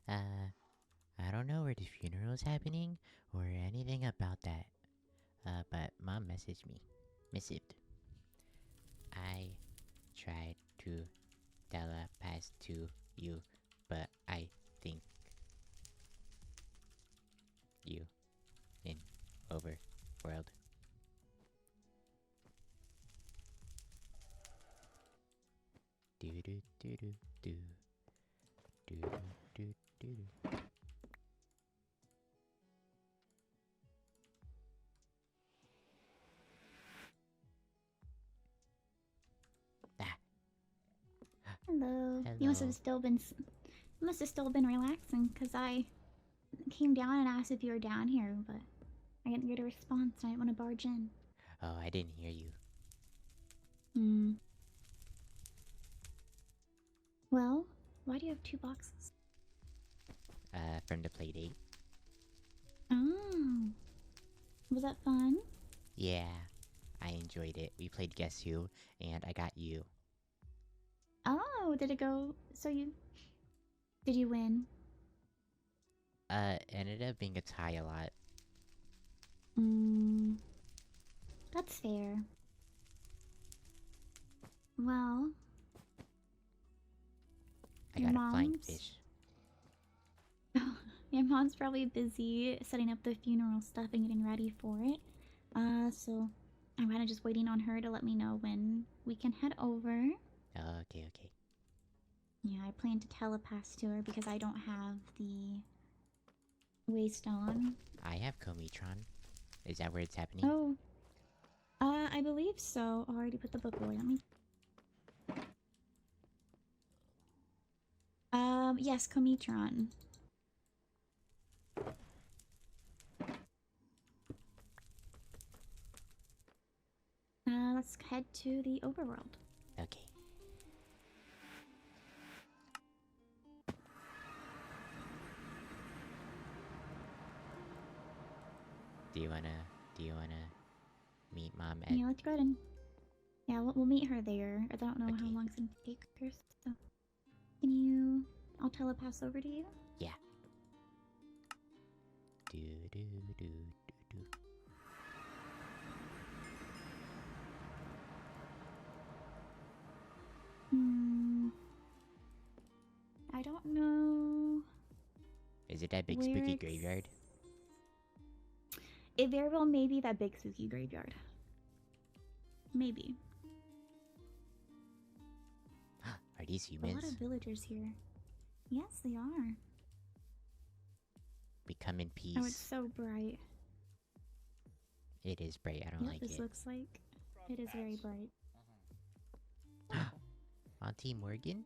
I don't know where the funeral's happening or anything about that. But Mom messaged me. Missived. I tried to telepass to you, but I think you in overworld. Do do do do do do do do do. Ah, Hello. You hello. must have still been relaxing, cause I came down and asked if you were down here, but I didn't get a response. I didn't want to barge in. Oh, I didn't hear you. Hmm. Well, why do you have 2 boxes? From the playdate. Oh. Was that fun? Yeah, I enjoyed it. We played Guess Who, and I got you. Oh, did it go? Did you win? Ended up being a tie a lot. Hmm. That's fair. Well, I your got a flying mom's fish. your mom's probably busy setting up the funeral stuff and getting ready for it. So I'm kind of just waiting on her to let me know when we can head over. Okay, okay. Yeah, I plan to telepass to her because I don't have the waystone. I have Cometron. Is that where it's happening? Oh, I believe so. I already put the book away. Let me. Yes, Cometron. Let's head to the overworld. Okay. Do you wanna meet Mom at... Yeah, let's go ahead and... Yeah, we'll meet her there. I don't know how Okay. long it's gonna take her, so... Can you... I'll telepass over to you? Yeah. Do do do do do. I don't know... Is it that big where spooky it's- graveyard? It very well may be that big spooky graveyard. Maybe. Are these A lot humans? of villagers here. Yes, they are. We come in peace. Oh, it's so bright. It is bright. I don't Yep, like this it. looks like... It is very bright. Auntie Morgan?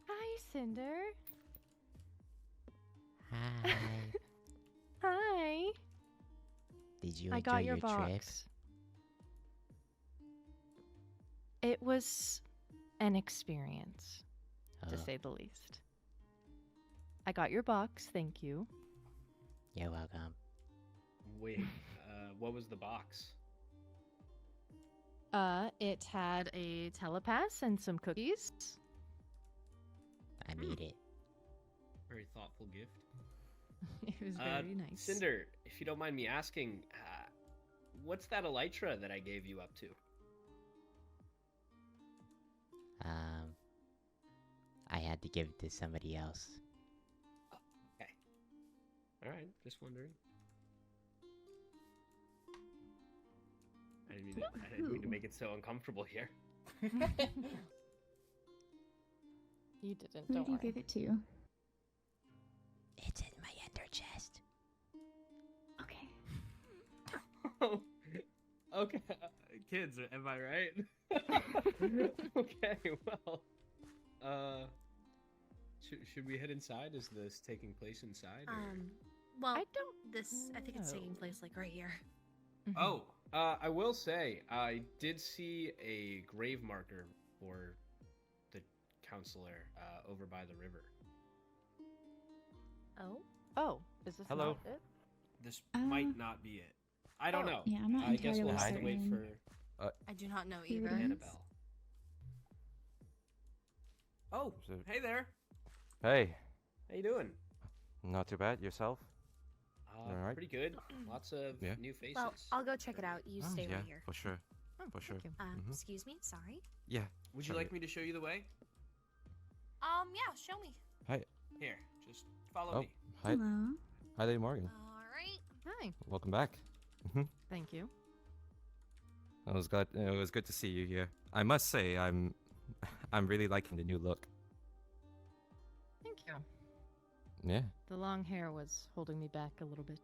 Hi, Cinder. Hi. Hi. Did you I enjoy got your trip? box. It was an experience, to Oh, say the least. I got your box, thank you. you're welcome. Wait, what was the box? It had a telepass and some cookies. I made it. Very thoughtful gift. It was very nice. Cinder, if you don't mind me asking, what's that elytra that I gave you up to? I had to give it to somebody else. Okay. All right, just wondering. I didn't mean to make it so uncomfortable here. You didn't, Who don't did you worry. give it to? It's in my ender chest. Okay. Oh, okay. Kids, am I right? Okay, well, should we head inside? Is this taking place inside? Or... Well, I don't I think it's taking know. place like right here. Oh, I will say, I did see a grave marker for the counselor over by the river. Oh, Oh, is this Hello. not it? This might not be it. I don't Oh. know. Yeah, I'm not I guess we'll entirely have to wait certain. for I do not know Here it either. is. Annabelle. Oh, So- hey there. Hey, How you doing? Not too bad. Yourself? Alright. Pretty good. Lots of Yeah. new faces. Well, I'll go check it out. You Oh, stay yeah, right here. for sure. Oh, For sure. thank you. Mhm. Excuse me. Sorry. Yeah. Would you sorry. like me to show you the way? Yeah. Show me. Hi. Here, just follow Oh, me. hi. Hello. Hi there, Morgan. All right. Hi. Welcome back. Thank you. It was good to see you here. I must say, I'm really liking the new look. Thank you. Yeah. The long hair was holding me back a little bit.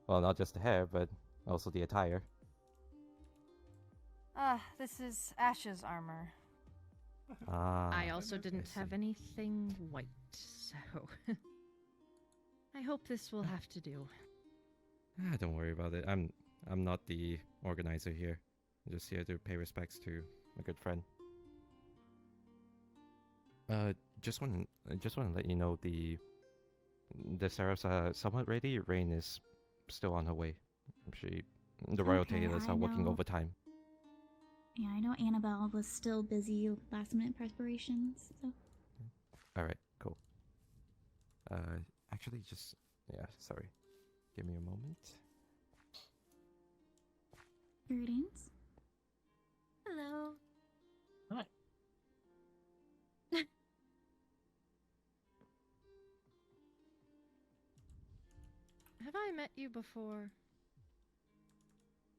Well, not just the hair, but also the attire. This is Ash's armor. Ah. I also didn't see. have anything white, so I hope this will have to do. Don't worry about it. I'm not the organizer here. I'm just here to pay respects to a good friend. Just want to let you know the seraphs are somewhat ready. Rain is still on her way. The royal Okay, tailors I are working know. overtime. Yeah, I know Annabelle was still busy with last minute preparations, so. All right, cool. Actually, sorry. Give me a moment. Greetings. Hello. Hi. Have I met you before?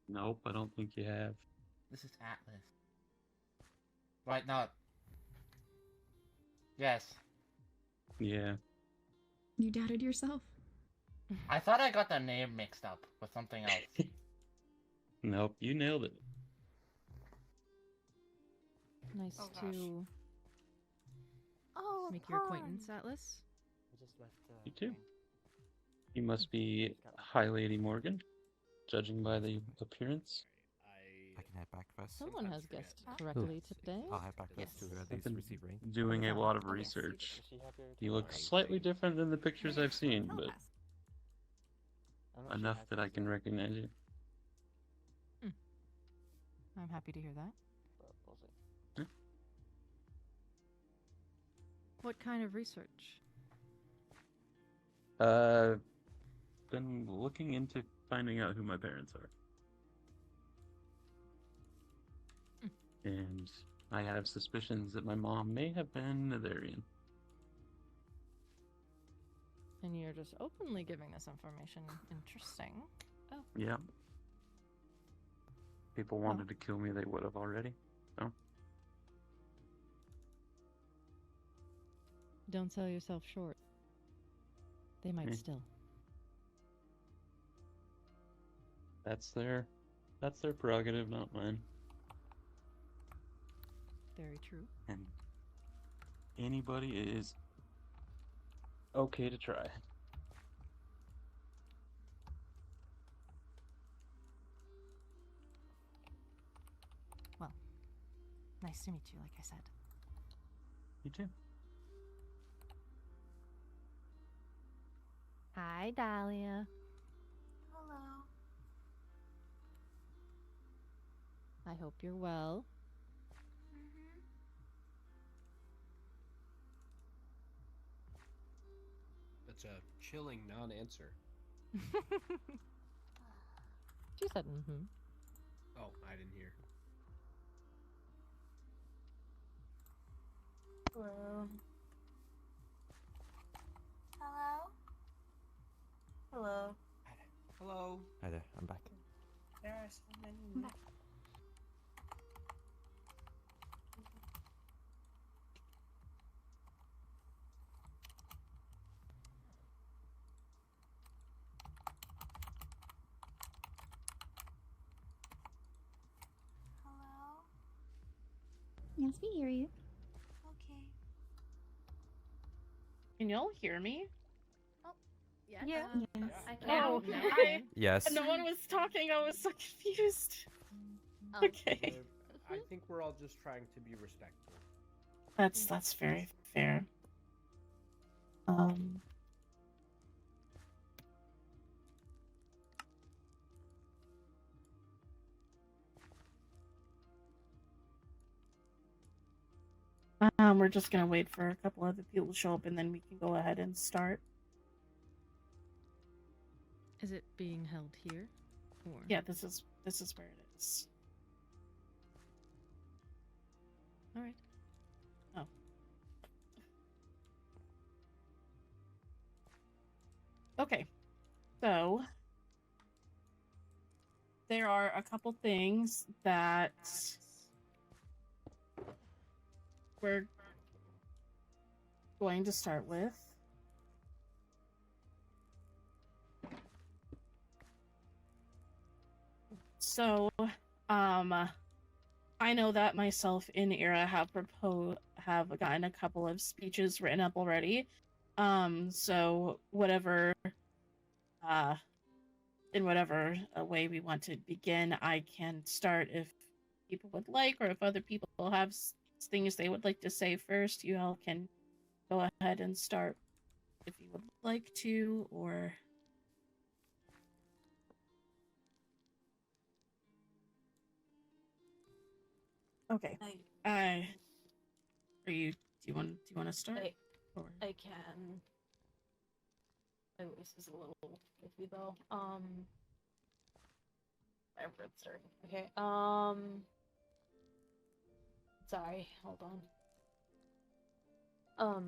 Nope, I don't think you have. This is Atlas. Right, no. Yes. Yeah. You doubted yourself? I thought I got the name mixed up with something else. Nope, you nailed it. Nice Oh, gosh. to Oh, make your acquaintance, Atlas. I just left, You too. You must be High Lady Morgan, judging by the appearance. I can head back first. Someone has Sometimes forget. guessed correctly today. I'll head back Yes. first to at I've least been receive rain. doing a lot of Oh, yes. research. You look slightly different than the pictures I've seen, but enough that I can recognize you. I'm happy to hear that. Hmm? What kind of research? Been looking into finding out who my parents are. And I have suspicions that my mom may have been Netherian. And you're just openly giving this information. Interesting. Oh, Yeah. People wanted to kill me, they would have already. don't sell yourself short. They might Hmm. still. That's their prerogative, not mine. Very true. And anybody is okay to try. Nice to meet you, like I said. You too. Hi, Dahlia. Hello. I hope you're well. Mm-hmm. That's a chilling non-answer. She said, mm-hmm. Oh, I didn't hear. Hello. Hello. Hello. Hello. Hi there, I'm back. There are so many. Hello. Yes, we hear you. Okay. Can y'all hear me? Yeah. Yeah. Yes. I Oh, can. I, Yes. no one was talking. I was so confused. Oh. Okay, I think we're all just trying to be respectful. that's very fair. We're just gonna wait for a couple other people to show up, and then we can go ahead and start. Is it being held here? Or... Yeah, this is where it is. All right. Oh. Okay. So there are a couple things that we're going to start with. So, I know that myself and Ira have gotten a couple of speeches written up already. So whatever, in whatever way we want to begin, I can start if people would like, or if other people have things they would like to say first. You all can go ahead and start if you would like to, or... Okay. Do you want to start? I can. My voice is a little iffy though. Everyone's starting. Okay. Sorry. Hold on.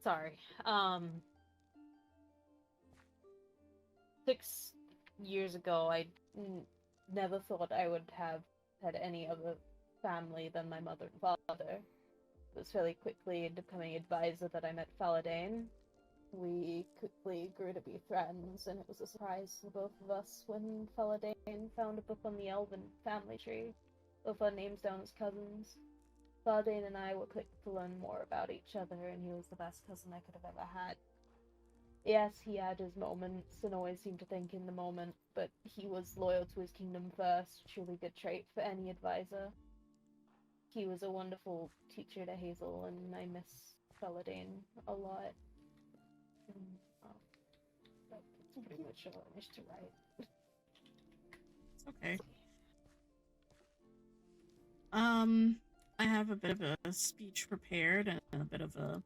Sorry. 6 years ago, I never thought I would have had any other family than my mother and father. It was fairly quickly into becoming advisor that I met Faladane. We quickly grew to be friends, and it was a surprise to both of us when Faladane found a book on the Elven family tree, with our names down as cousins. Faladane and I were quick to learn more about each other, and he was the best cousin I could have ever had. Yes, he had his moments and always seemed to think in the moment, but he was loyal to his kingdom first, a truly good trait for any advisor. He was a wonderful teacher to Hazel, and I miss Faladane a lot. That's pretty much all I wish to write. It's okay. I have a bit of a speech prepared and a bit of a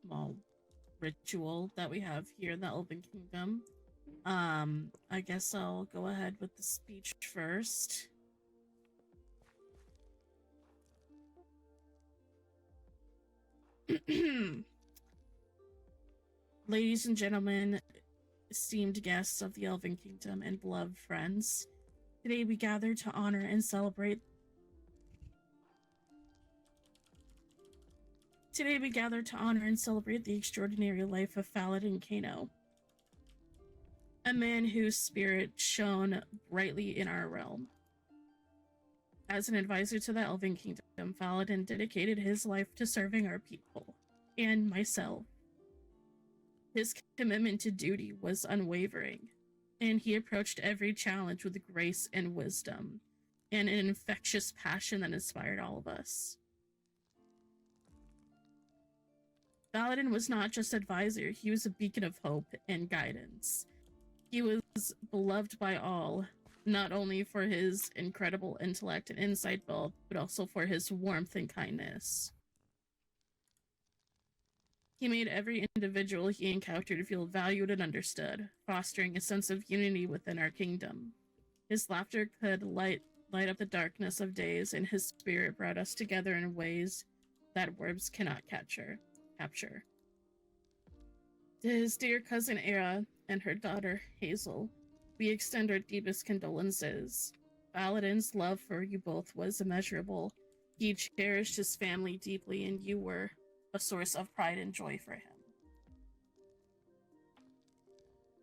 small ritual that we have here in the Elven Kingdom. I guess I'll go ahead with the speech first. Ladies and gentlemen, esteemed guests of the Elven Kingdom and beloved friends, today we gather to honor and celebrate the extraordinary life of Faladin Kano, a man whose spirit shone brightly in our realm. As an advisor to the Elven Kingdom, Faladin dedicated his life to serving our people, and myself. His commitment to duty was unwavering, and he approached every challenge with grace and wisdom, and an infectious passion that inspired all of us. Faladin was not just advisor, he was a beacon of hope and guidance. He was beloved by all, not only for his incredible intellect and insight, but also for his warmth and kindness. He made every individual he encountered feel valued and understood, fostering a sense of unity within our kingdom. His laughter could light up the darkness of days, and his spirit brought us together in ways that words cannot capture. To his dear cousin Era and her daughter Hazel, we extend our deepest condolences. Faladin's love for you both was immeasurable. He cherished his family deeply, and you were a source of pride and joy for him.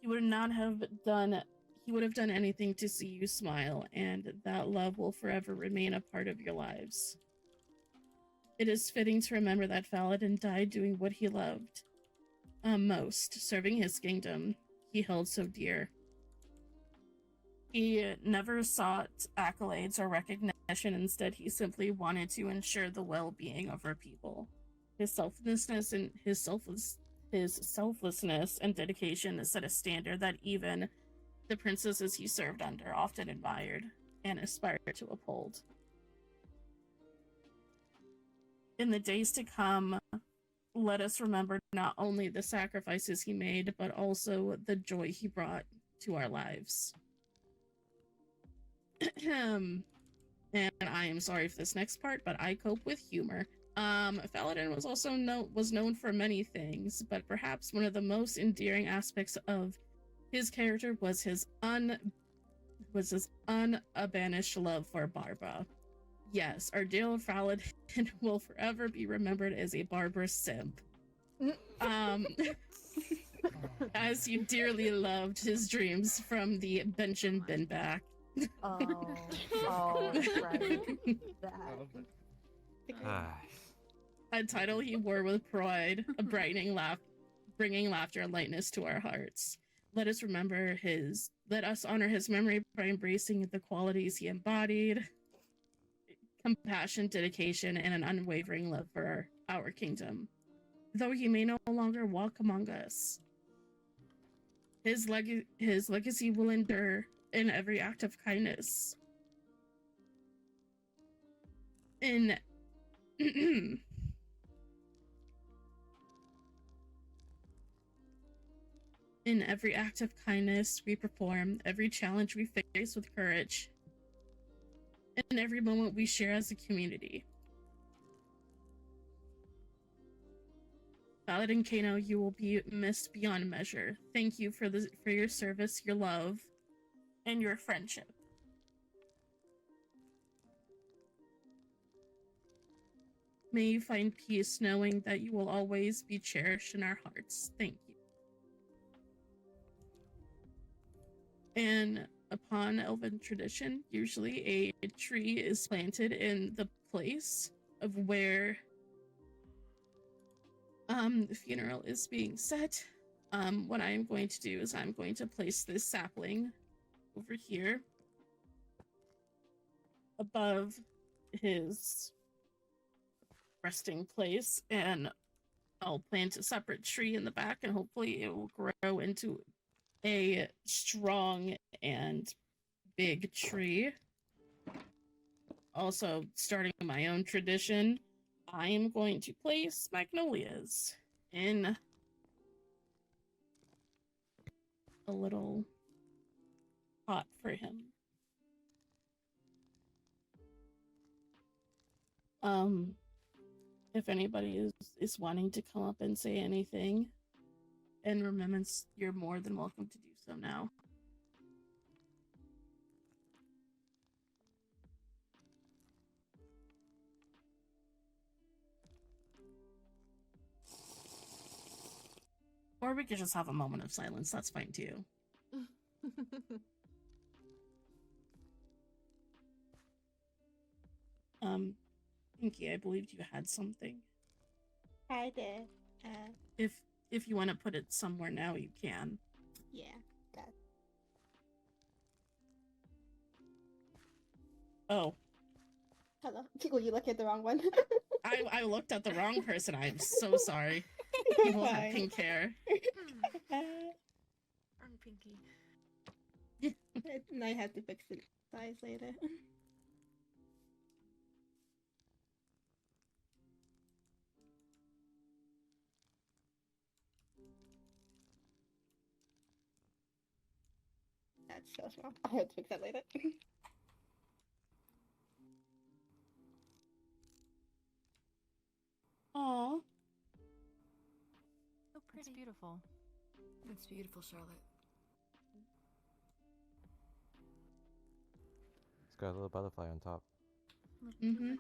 He would have done anything to see you smile, and that love will forever remain a part of your lives. It is fitting to remember that Faladin died doing what he loved most, serving his kingdom he held so dear. He never sought accolades or recognition. Instead, he simply wanted to ensure the well-being of our people. His selflessness and dedication set a standard that even the princesses he served under often admired and aspired to uphold. In the days to come, let us remember not only the sacrifices he made, but also the joy he brought to our lives. And I am sorry for this next part, but I cope with humor. Faladin was also known for many things, but perhaps one of the most endearing aspects of his character was his unabashed love for Barbara. Yes, our dear Faladin will forever be remembered as a barbarous simp. As he dearly loved his dreams from the bench and bin back. Oh, right. That. A title he wore with pride, bringing laughter and lightness to our hearts. Let us honor his memory by embracing the qualities he embodied: compassion, dedication, and an unwavering love for our kingdom. Though he may no longer walk among us, his legacy will endure in every act of kindness. In every act of kindness we perform, every challenge we face with courage, and every moment we share as a community. Paladin Kano, you will be missed beyond measure. Thank you for your service, your love, and your friendship. May you find peace knowing that you will always be cherished in our hearts. Thank you. And upon elven tradition, usually a tree is planted in the place of where the funeral is being set. What I am going to do is I'm going to place this sapling over here above his resting place, and I'll plant a separate tree in the back, and hopefully it will grow into a strong and big tree. Also, starting my own tradition, I am going to place magnolias in a little pot for him. If anybody is wanting to come up and say anything, and remembrance, you're more than welcome to do so now. Or we could just have a moment of silence, that's fine too. Pinky, I believed you had something. I did. If you want to put it somewhere now, you can. Yeah, that. Oh. Hello. Will you look at the wrong one? I looked at the wrong person. I'm so sorry. People have pink hair. Wrong Pinky. And I have to fix the size later. That's so small. I have to fix that later. Aww. So pretty. It's beautiful. It's beautiful, Charlotte. It's got a little butterfly on top. Mm-hmm.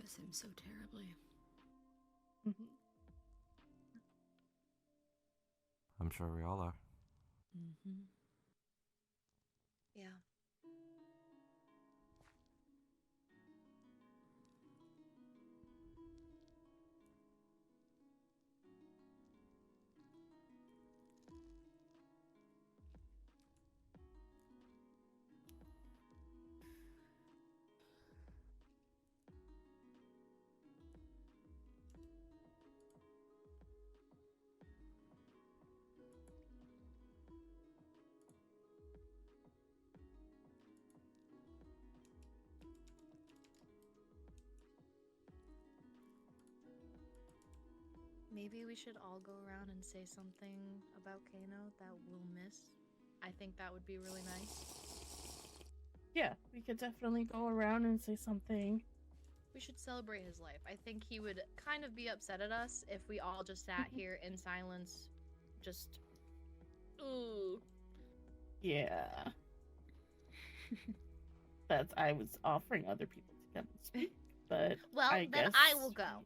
miss him so terribly. I'm sure we all are. Mm-hmm. Yeah. Maybe we should all go around and say something about Kano that we'll miss. I think that would be really nice. Yeah, we could definitely go around and say something. We should celebrate his life. I think he would kind of be upset at us if we all just sat here in silence, just... Ooh. Yeah. I was offering other people to come and speak, but Well, I then guess... I will go.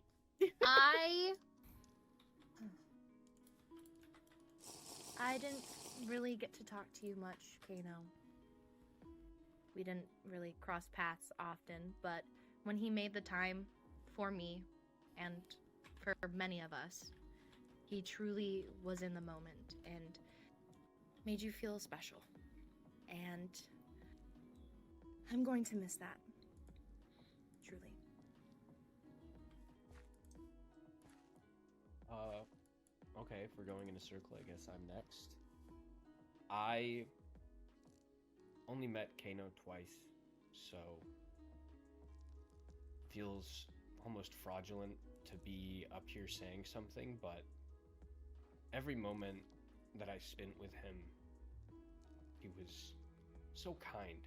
I didn't really get to talk to you much, Kano. We didn't really cross paths often, but when he made the time for me and for many of us, he truly was in the moment and made you feel special. And I'm going to miss that. Truly. Okay, if we're going in a circle, I guess I'm next. I only met Kano twice, so feels almost fraudulent to be up here saying something, but every moment that I spent with him, he was so kind.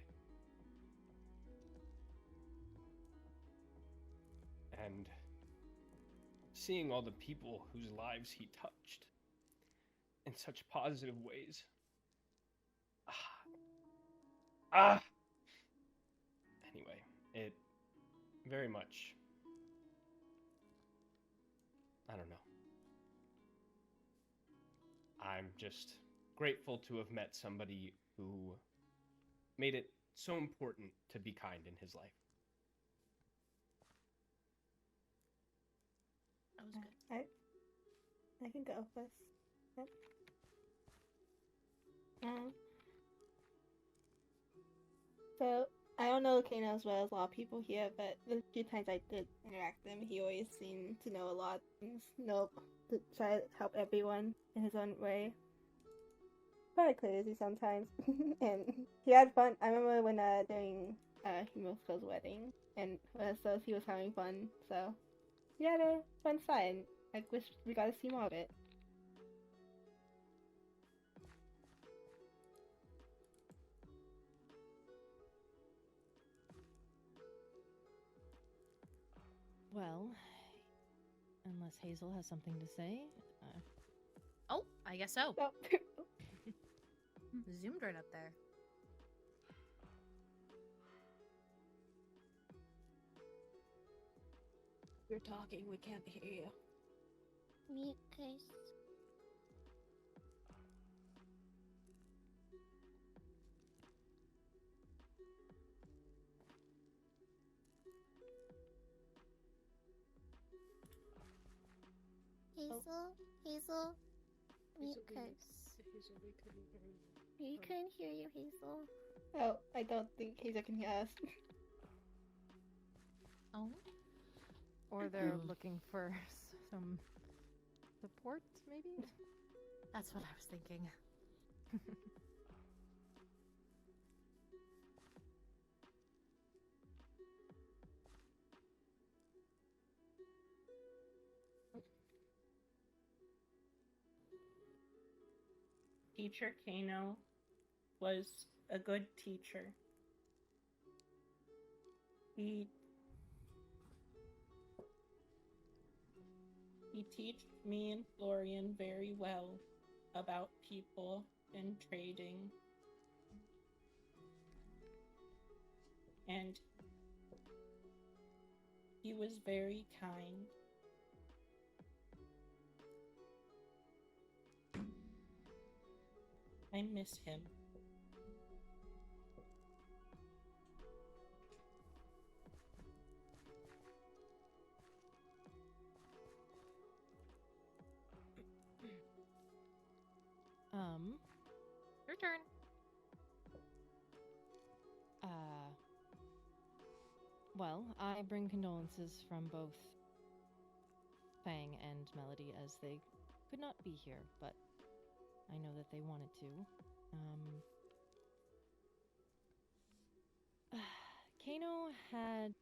And seeing all the people whose lives he touched in such positive ways. Anyway, it very much, I don't know. I'm just grateful to have met somebody who made it so important to be kind in his life. That was good. I can go first. Yep. So I don't know Kano as well as a lot of people here, but the few times I did interact with him, he always seemed to know a lot of things, to try to help everyone in his own way. Probably crazy sometimes, and he had fun. I remember when during Himosco's wedding, and so he was having fun. So he had a fun side. I wish we got to see more of it. Well, unless Hazel has something to say. Oh, I guess so. Oh. Zoomed right up there. You're talking, we can't hear you. Mute, guys. Hazel, mute curse. We couldn't hear you, Hazel. Oh, I don't think Hazel can hear us. Oh. Or they're looking for some support, maybe? That's what I was thinking. Teacher Kano was a good teacher. He taught me and Florian very well about people and trading. And He was very kind. I miss him. Your turn. Well, I bring condolences from both Fang and Melody as they could not be here, but I know that they wanted to. Kano had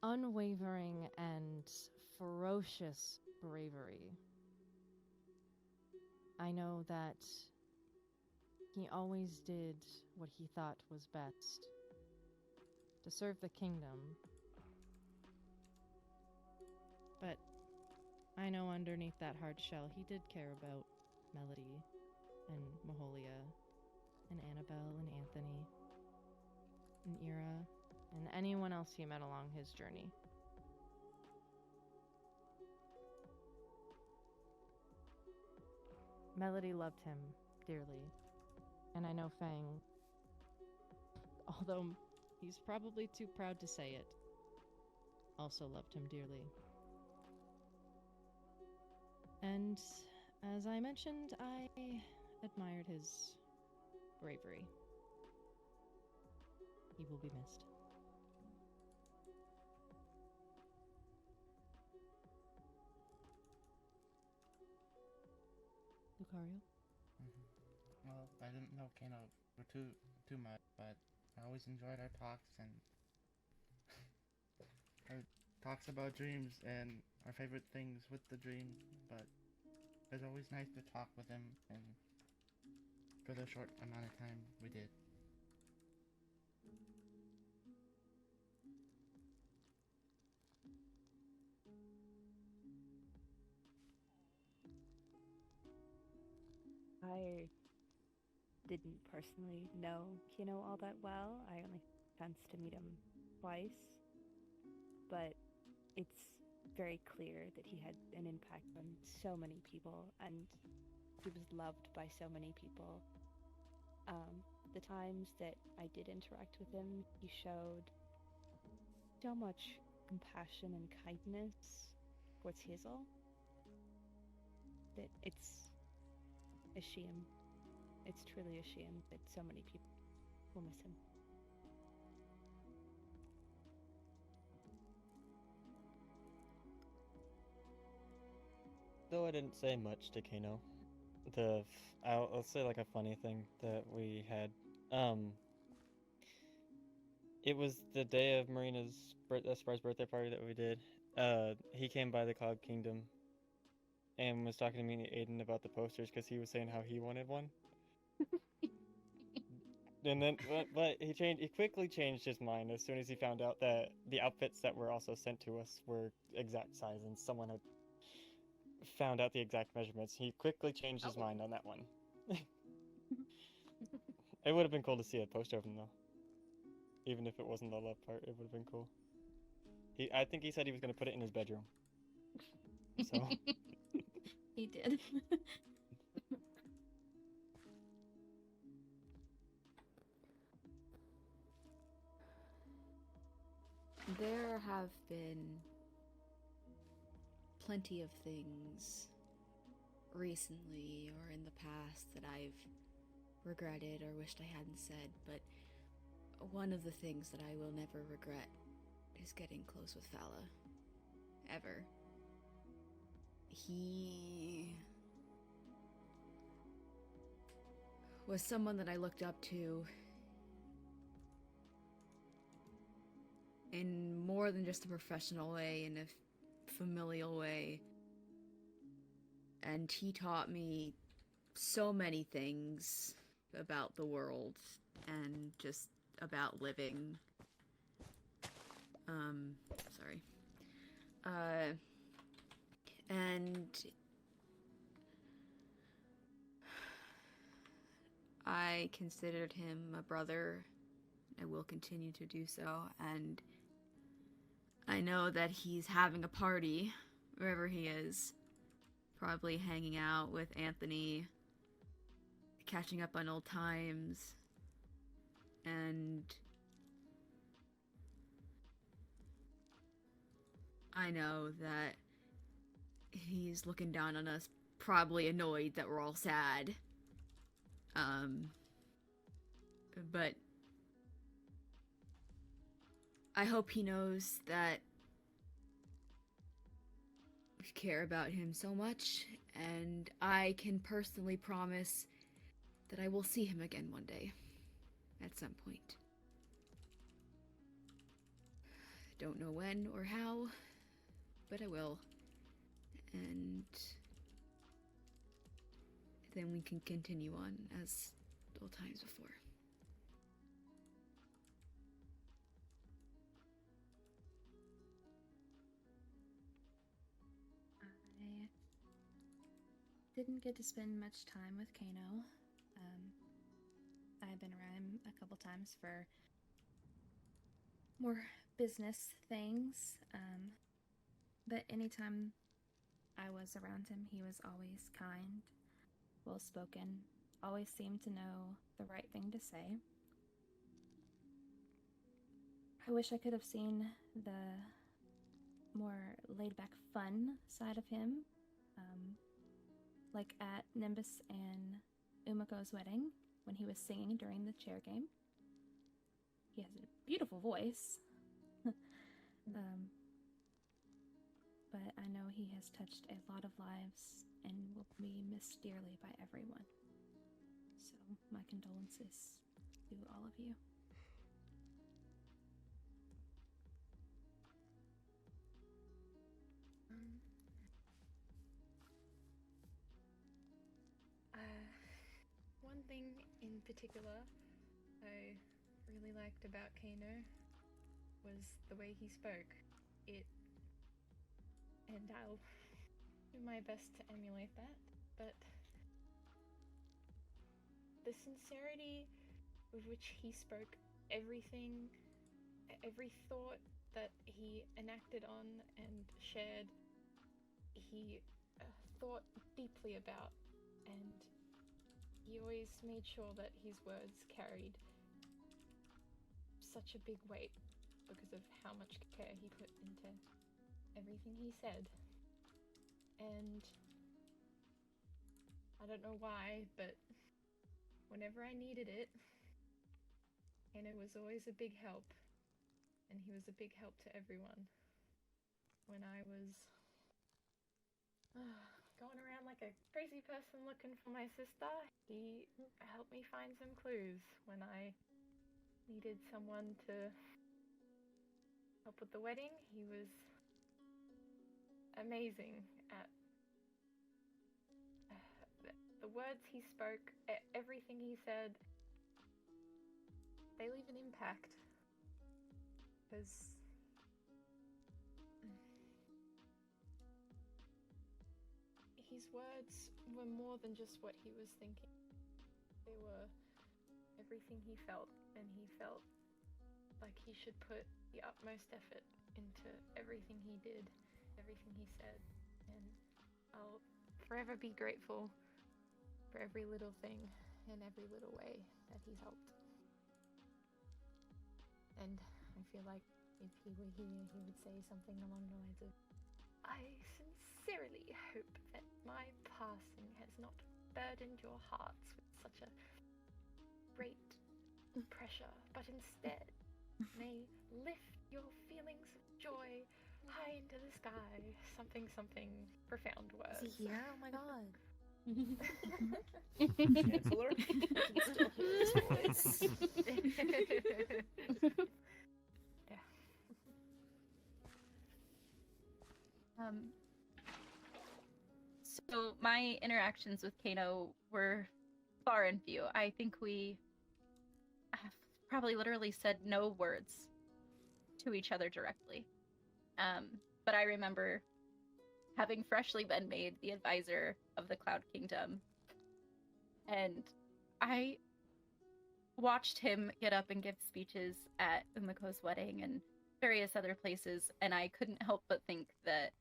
unwavering and ferocious bravery. I know that he always did what he thought was best to serve the kingdom. But I know underneath that hard shell he did care about Melody and Maholia and Annabelle and Anthony and Ira and anyone else he met along his journey. Melody loved him dearly, and I know Fang, although he's probably too proud to say it, also loved him dearly. And as I mentioned, I admired his bravery. He will be missed. Lucario? Well, I didn't know Kano for too much, but I always enjoyed our talks and our talks about dreams and our favorite things with the dreams, but it was always nice to talk with him, and for the short amount of time we did. I didn't personally know Kino all that well. I only had a chance to meet him twice. But it's very clear that he had an impact on so many people, and he was loved by so many people. The times that I did interact with him, he showed so much compassion and kindness towards Hazel that it's a shame. It's truly a shame that so many people will miss him. Though I didn't say much to Kano, I'll say like a funny thing that we had. It was the day of Marina's surprise birthday party that we did. He came by the Cloud Kingdom and was talking to me and Aiden about the posters because he was saying how he wanted one. And then, but he quickly changed his mind as soon as he found out that the outfits that were also sent to us were exact size, and someone had found out the exact measurements. He quickly changed his mind on that one. It would have been cool to see a poster of him though. Even if it wasn't the love part, it would have been cool. I think he said he was going to put it in his bedroom. So. He did. There have been plenty of things recently or in the past that I've regretted or wished I hadn't said, but one of the things that I will never regret is getting close with Fala. Ever. He was someone that I looked up to in more than just a professional way, in a familial way. And he taught me so many things about the world and just about living. Sorry. And I considered him a brother I will continue to do so, and I know that he's having a party wherever he is. Probably hanging out with Anthony, catching up on old times, and I know that he's looking down on us, probably annoyed that we're all sad. But I hope he knows that we care about him so much, and I can personally promise that I will see him again one day, at some point. Don't know when or how, but I will. And then we can continue on as old times before. I didn't get to spend much time with Kano. I've been around a couple times for more business things, but anytime I was around him, he was always kind, well-spoken, always seemed to know the right thing to say. I wish I could have seen the more laid-back fun side of him, like at Nimbus and Umako's wedding, when he was singing during the chair game. He has a beautiful voice. But I know he has touched a lot of lives and will be missed dearly by everyone. So my condolences to all of you. One thing in particular I really liked about Kano was the way he spoke. And I'll do my best to emulate that, but the sincerity with which he spoke everything, every thought that he enacted on and shared, he thought deeply about, and he always made sure that his words carried such a big weight because of how much care he put into everything he said. And I don't know why, but whenever I needed it, and it was always a big help, and he was a big help to everyone. When I was going around like a crazy person looking for my sister, he helped me find some clues. When I needed someone to help with the wedding, he was amazing at the words he spoke, everything he said. They leave an impact, because his words were more than just what he was thinking. They were everything he felt, and he felt like he should put the utmost effort into everything he did, everything he said, and I'll forever be grateful for every little thing and every little way that he helped. And I feel like if he were here, he would say something along the lines of, I sincerely hope that my passing has not burdened your hearts with such a great pressure, but instead may lift your feelings of joy high into the sky. Something profound words. Is he here? Oh my god. Chancellor? I can still hear his voice. Yeah. So my interactions with Kano were far and few. I think we have probably literally said no words to each other directly. But I remember having freshly been made the advisor of the Cloud Kingdom, and I watched him get up and give speeches at Umako's wedding and various other places, and I couldn't help but think that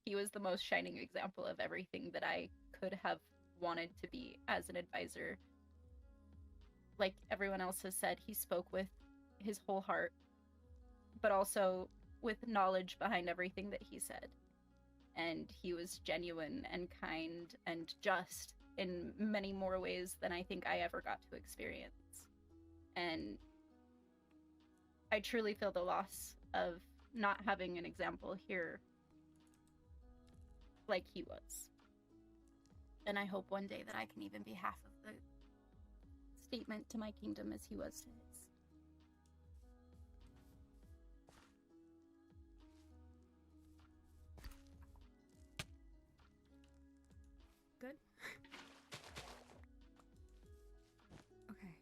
he was the most shining example of everything that I could have wanted to be as an advisor. Like everyone else has said, he spoke with his whole heart, but also with knowledge behind everything that he said. And he was genuine and kind and just in many more ways than I think I ever got to experience. And I truly feel the loss of not having an example here like he was. And I hope one day that I can even be half of the statement to my kingdom as he was to his. Good. Okay.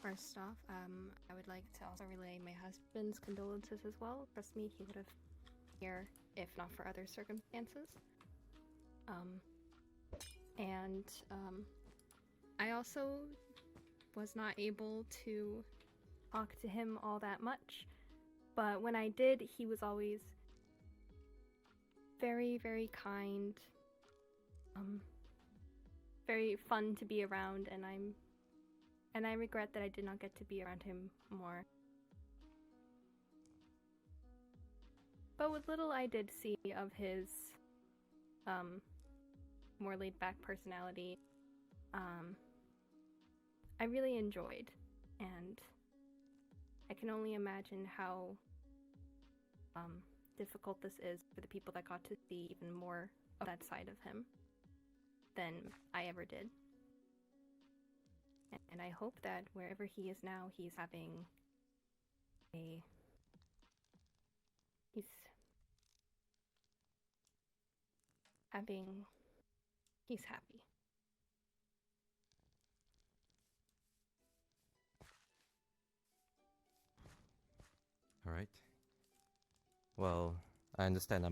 First off, I would like to also relay my husband's condolences as well. Trust me, he would have been here if not for other circumstances. I also was not able to talk to him all that much, but when I did, he was always very, very kind, very fun to be around, and I regret that I did not get to be around him more. But what little I did see of his more laid-back personality, I really enjoyed, and I can only imagine how difficult this is for the people that got to see even more of that side of him than I ever did. And I hope that wherever he is now, he's happy. All right. Well, I understand I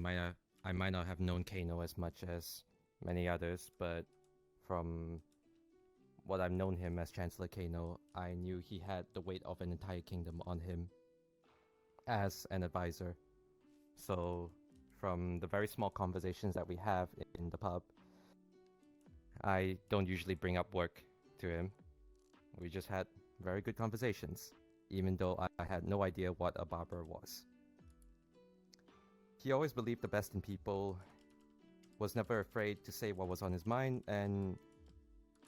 might not have known Kano as much as many others, but from what I've known him as Chancellor Kano, I knew he had the weight of an entire kingdom on him as an advisor. So, from the very small conversations that we have in the pub, I don't usually bring up work to him. We just had very good conversations, even though I had no idea what a barber was. He always believed the best in people, was never afraid to say what was on his mind, and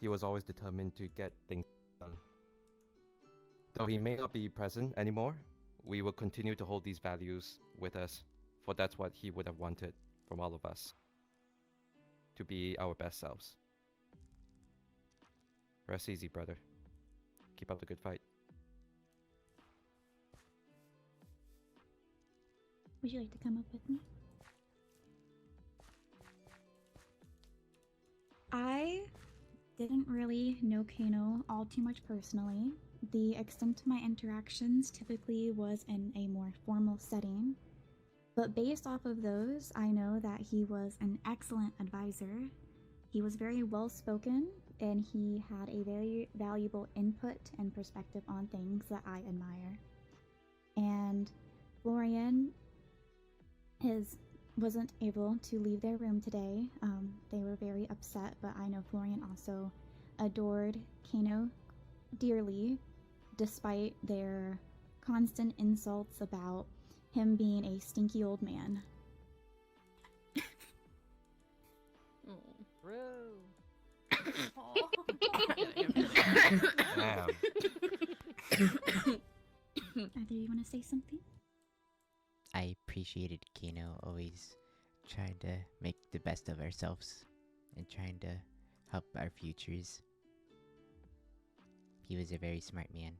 he was always determined to get things done. Though he may not be present anymore, we will continue to hold these values with us, for that's what he would have wanted from all of us. To be our best selves. Rest easy, brother. Keep up the good fight. Would you like to come up with me? I didn't really know Kano all too much personally. The extent of my interactions typically was in a more formal setting, but based off of those, I know that he was an excellent advisor. He was very well spoken, and he had a very valuable input and perspective on things that I admire. And Florian wasn't able to leave their room today. They were very upset, but I know Florian also adored Kano dearly, despite their constant insults about him being a stinky old man. Damn. Either you want to say something? I appreciated Kano always trying to make the best of ourselves and trying to help our futures. He was a very smart man.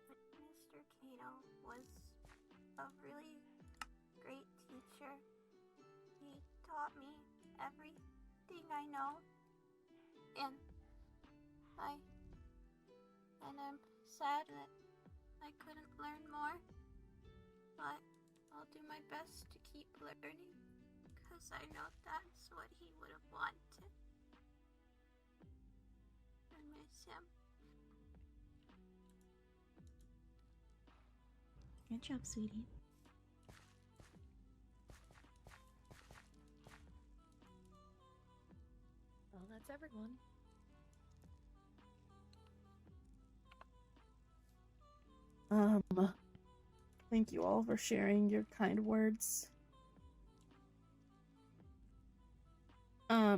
Mr. Kano was a really great teacher. He taught me everything I know, and I'm sad that I couldn't learn more, but I'll do my best to keep learning, because I know that's what he would have wanted. miss him. Good job, sweetie. Well, that's everyone. Thank you all for sharing your kind words. I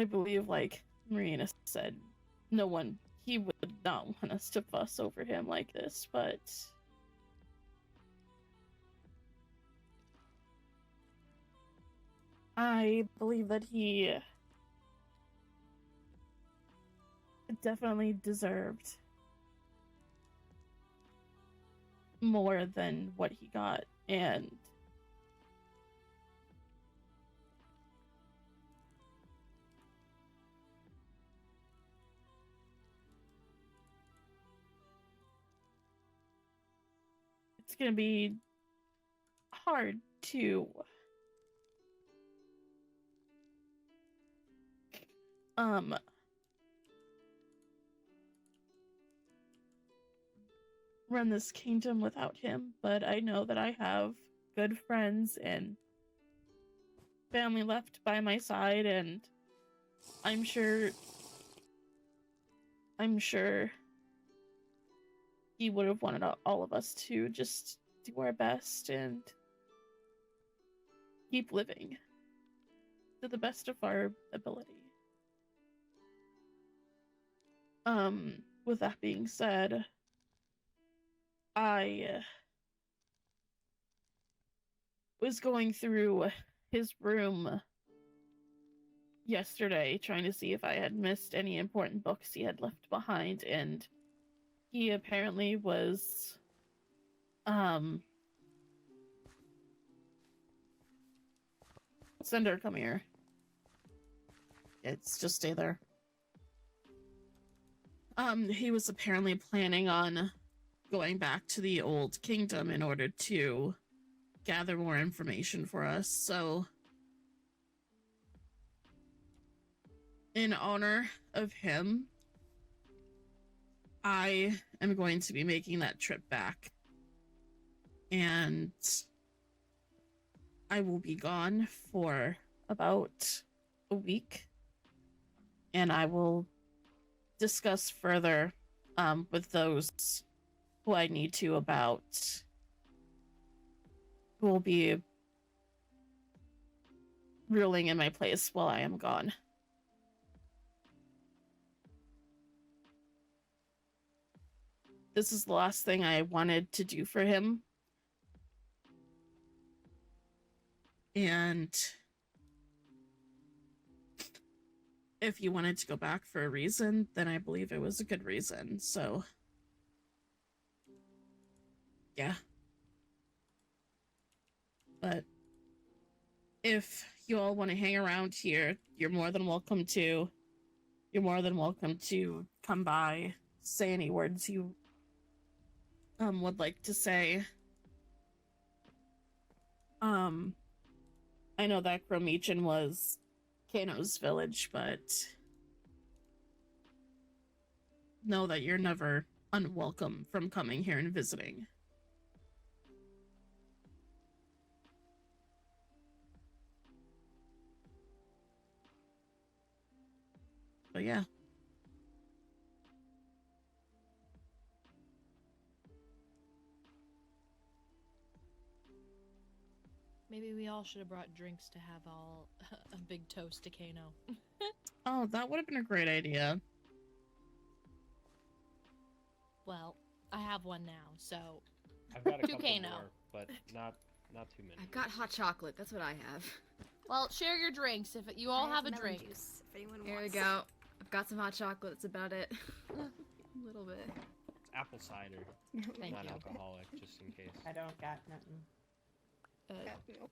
believe, like Marina said, he would not want us to fuss over him like this, but I believe that he definitely deserved more than what he got, and it's gonna be hard to run this kingdom without him, but I know that I have good friends and family left by my side, and I'm sure he would have wanted all of us to just do our best and keep living to the best of our ability. With that being said, I was going through his room yesterday trying to see if I had missed any important books he had left behind, and he apparently was Cinder, come here. It's just stay there. He was apparently planning on going back to the old kingdom in order to gather more information for us, so in honor of him, I am going to be making that trip back. And I will be gone for about a week. And I will discuss further with those who I need to about who will be ruling in my place while I am gone. This is the last thing I wanted to do for him. And if you wanted to go back for a reason, then I believe it was a good reason. So, yeah. But if you all want to hang around here, you're more than welcome to. You're more than welcome to come by, say any words you would like to say. I know that Gromichan was Kano's village, but know that you're never unwelcome from coming here and visiting. But yeah. Maybe we all should have brought drinks to have all a big toast to Kano. Oh, that would have been a great idea. Well, I have one now, so I've got a to couple Kano. more, but not too many. I've got hot chocolate. That's what I have. Well, share your drinks if you all I have a melon drink. juice, if anyone Here we wants. go. I've got some hot chocolate. That's about it. A little bit. It's apple cider, Thank not you. alcoholic, just in case. I don't got nothing.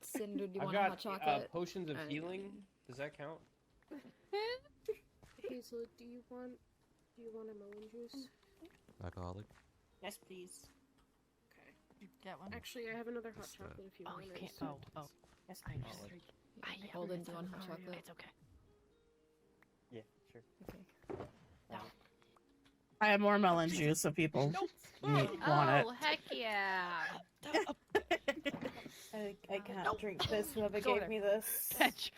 Cinder, do you I've want got a hot chocolate? potions of healing. Does that count? Hazel, do you want a melon juice? Alcoholic. Yes, please. Okay. You get one? Actually, I have another hot Just, chocolate if you Oh, want you it. can't. so- Oh. Yes, I please. just Hold on, do you want hot chocolate? It's okay. Yeah, sure. Okay. I have more melon juice if people want it. Oh, heck yeah. I can't drink this. Whoever Go gave there. me this. Fetch.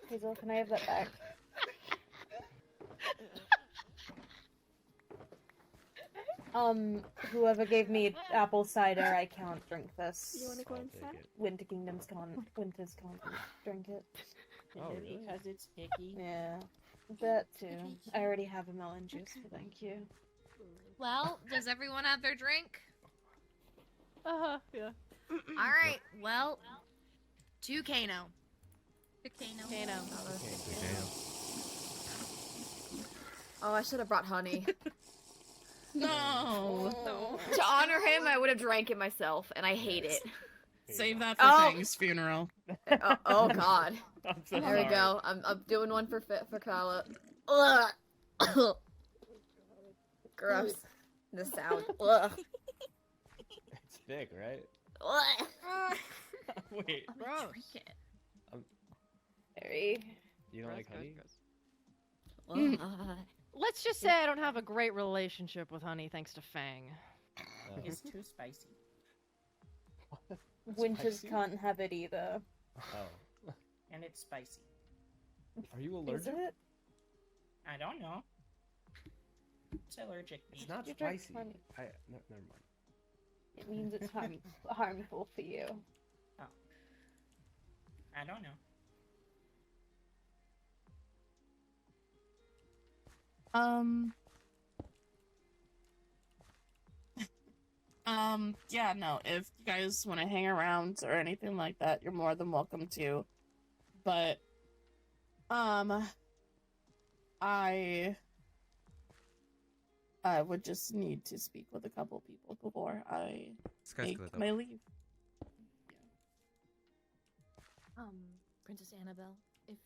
Hazel, can I have that back? Whoever gave me apple cider, I can't drink this. You wanna go inside? Winter Kingdoms can't. Winters can't drink it. Is it because it's icky? Yeah, that too. I already have a melon juice, but thank you. Well, does everyone have their drink? Yeah. Alright, well, to Kano. To Kano. Kano. Oh, I should have brought honey. No. To honor him, I would have drank it myself, and I hate it. Save that for Fang's funeral. Oh God. I'm so There we sorry. go. I'm doing one for Kala. Ugh. Gross. The sound. Ugh. It's big, right? Ugh. Wait. Gross. Very. You don't like honey? Let's just say I don't have a great relationship with honey thanks to Fang. It's too spicy. Winters Spicy? can't have it either. Oh. And it's spicy. Are you Is allergic? it? I don't know. It's allergic. It's not You drink spicy. honey. Never mind. It means it's harmful for you. Oh. I don't know. Yeah, no, if you guys want to hang around or anything like that, you're more than welcome to. But, I would just need to speak with a couple people before I take my leave. Princess Annabelle, if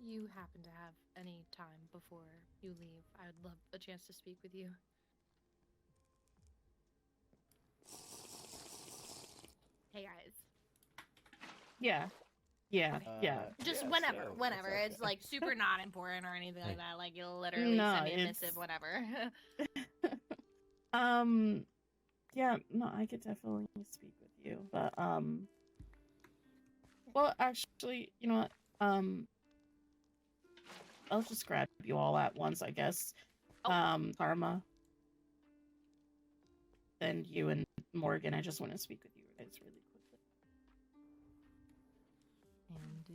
you happen to have any time before you leave, I would love a chance to speak with you. Hey guys. Yeah. Yeah. Just yeah, whenever, so, whenever. what's up? It's like super not important or anything like that. Like you'll literally No, send me a it's- missive, whatever. Yeah, no, I could definitely speak with you, but, well, actually, you know what, I'll just grab you all at once, I guess. Karma. Then you and Morgan, I just want to speak with you guys really quickly. And do?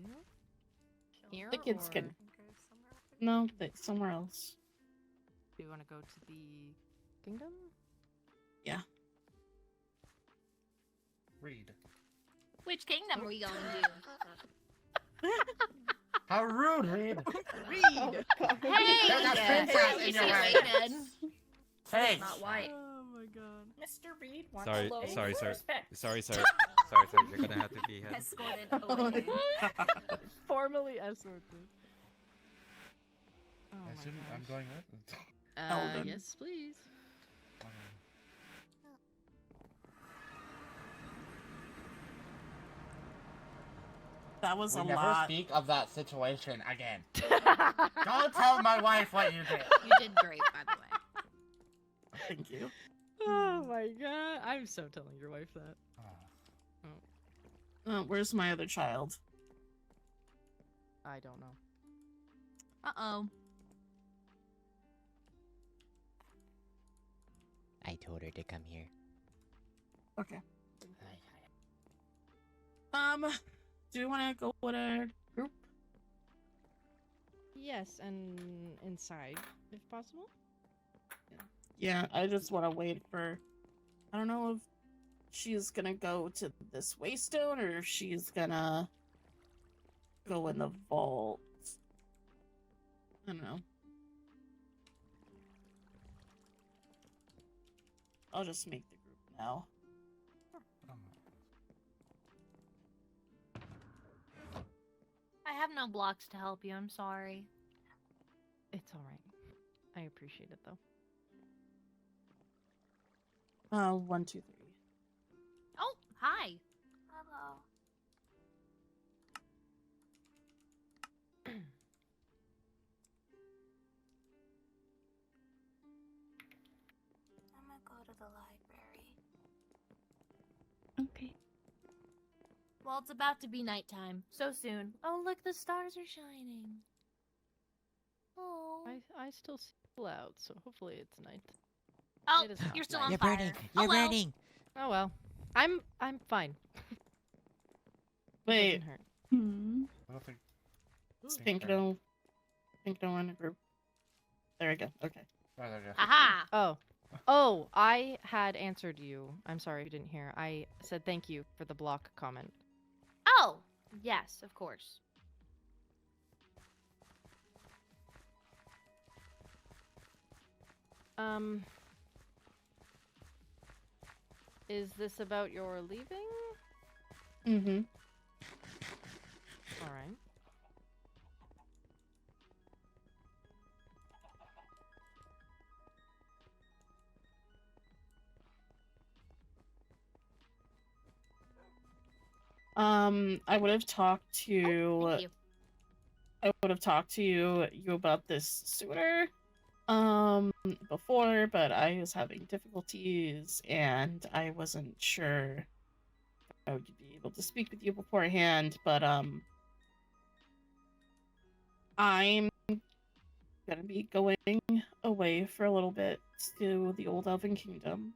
Here The kids or... can... No, somewhere else. Do you want to go to the kingdom? Yeah. Read. Which kingdom are we going to? How rude, Reed! Read! Hey! There's a princess in your way. situated. Hey! Not white. Oh my god. Mr. Reed wants Sorry, low sorry, sir. respect. Sorry, sir. Sorry, sir. You're gonna have to be head. Escorted away. Formally escorted. Oh I my assume I'm gosh. going with. Elden. Yes, please. That was We a never lot. speak of that situation again. Don't tell my wife what you did. You did great, by the way. Thank you. Oh my god. I'm so telling your wife that. Where's my other child? I don't know. Uh-oh. I told her to come here. Okay. Do you want to go with a group? Yes, and inside, if possible. Yeah, I just want to wait for... I don't know if she's gonna go to this waystone or if she's gonna go in the vault. I don't know. I'll just make the group now. I have no blocks to help you, I'm sorry. It's alright. I appreciate it, though. 1, 2, 3. Oh, hi. Hello. the library. Okay. Well, it's about to be nighttime. So soon. Oh, look, the stars are shining. Oh. I still see clouds, so hopefully it's night. Oh, It is not you're still night. on You're fire. burning. Oh, You're well. burning. Oh well. I'm fine. Wait. It doesn't hurt. Hmm. I don't think. Pink don't run a group. There we go. Okay. Oh, there we go. Aha! Oh, I had answered you. I'm sorry if you didn't hear. I said thank you for the block comment. Oh, yes, of course. Is this about your leaving? Mm-hmm. All right. I would have talked to. Thank you. I would have talked to you about this sooner, before, but I was having difficulties, and I wasn't sure if I would be able to speak with you beforehand. But I'm gonna be going away for a little bit to the old Elven Kingdom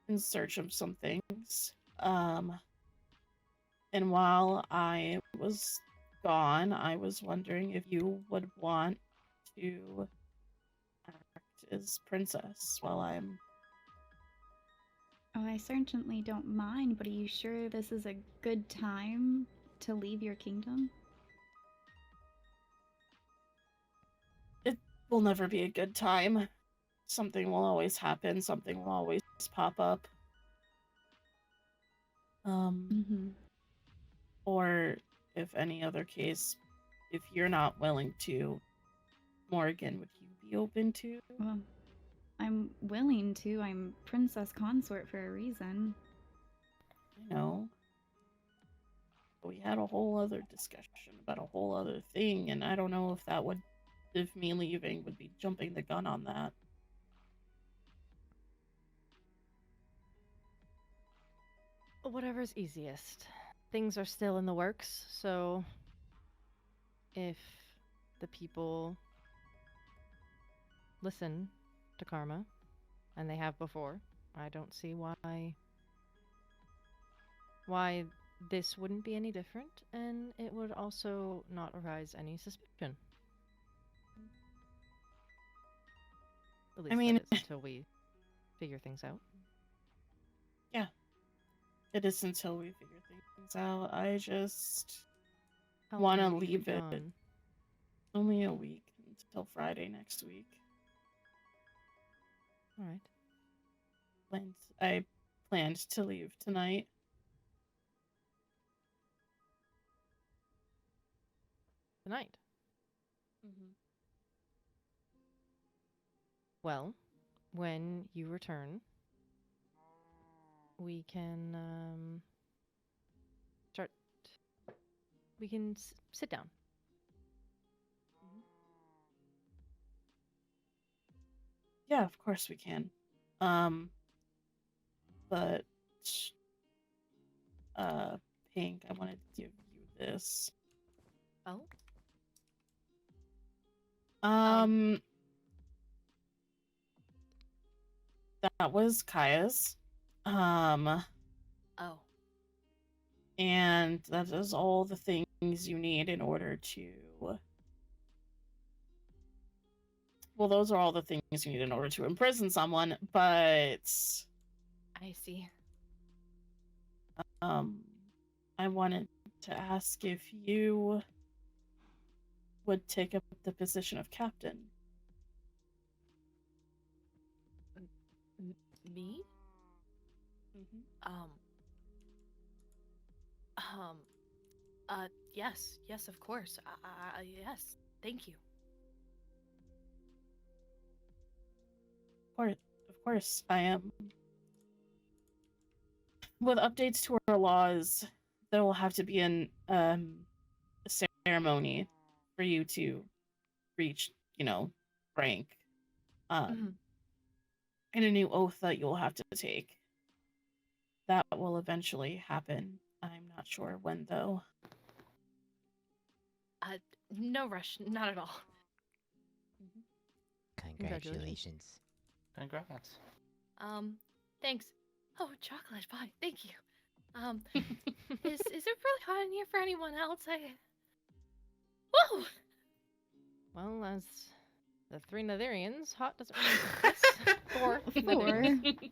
in search of some things. And while I was gone, I was wondering if you would want to act as princess while I'm. Oh, I certainly don't mind, but are you sure this is a good time to leave your kingdom? It will never be a good time. Something will always happen. Something will always pop up. Or if any other case, if you're not willing to, Morrigan, would you be open to? Well, I'm willing to. I'm princess consort for a reason. I know. We had a whole other discussion about a whole other thing, and I don't know if that would, if me leaving would be jumping the gun on that. Whatever's easiest. Things are still in the works, so if the people listen to Karma, and they have before, I don't see why this wouldn't be any different, and it would also not arise any suspicion. At least that is until we figure things out. Yeah. It is until we figure things out. I just want to leave it. Only a week until Friday next week. All right. I planned to leave tonight. Tonight? Mm-hmm. Well, when you return, we can start. We can sit down. Yeah, of course we can. But Pink, I wanted to give you this. Oh. That was Kaya's. Oh. And that is all the things you need in order to. Well, those are all the things you need in order to imprison someone, but. I see. I wanted to ask if you would take up the position of captain. Me? Yes, of course. Yes, thank you. Of course, I am. With updates to our laws, there will have to be a ceremony for you to reach, rank. and a new oath that you'll have to take. That will eventually happen. I'm not sure when, though. No rush, not at all. Congratulations. Congrats. Thanks. Oh, chocolate pie, thank you. Is it really hot in here for anyone else? Whoa! Well, as the 3 Netherians, hot doesn't really exist. 4 Netherians.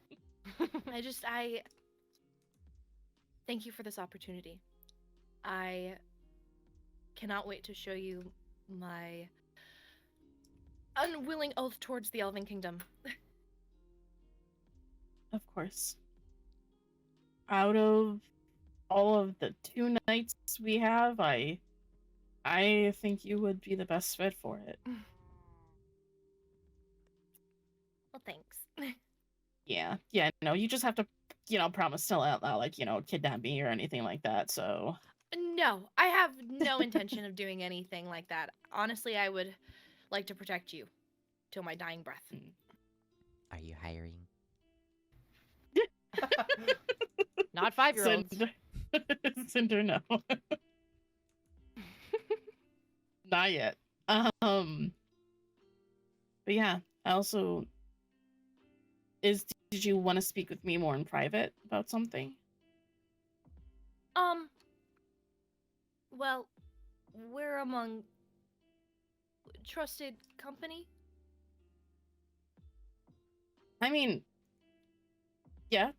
I thank you for this opportunity. I cannot wait to show you my unwilling oath towards the Elven Kingdom. Of course. Out of all of the 2 nights we have, I think you would be the best fit for it. Well, thanks. Yeah, no, you just have to, promise to not, like, kidnap me or anything like that, so... No, I have no intention of doing anything like that. Honestly, I would like to protect you till my dying breath. Are you hiring? Not 5-year-olds. Cinder, no. Not yet. But yeah, I also... Did you want to speak with me more in private about something? Well, we're among trusted company. I mean, yeah,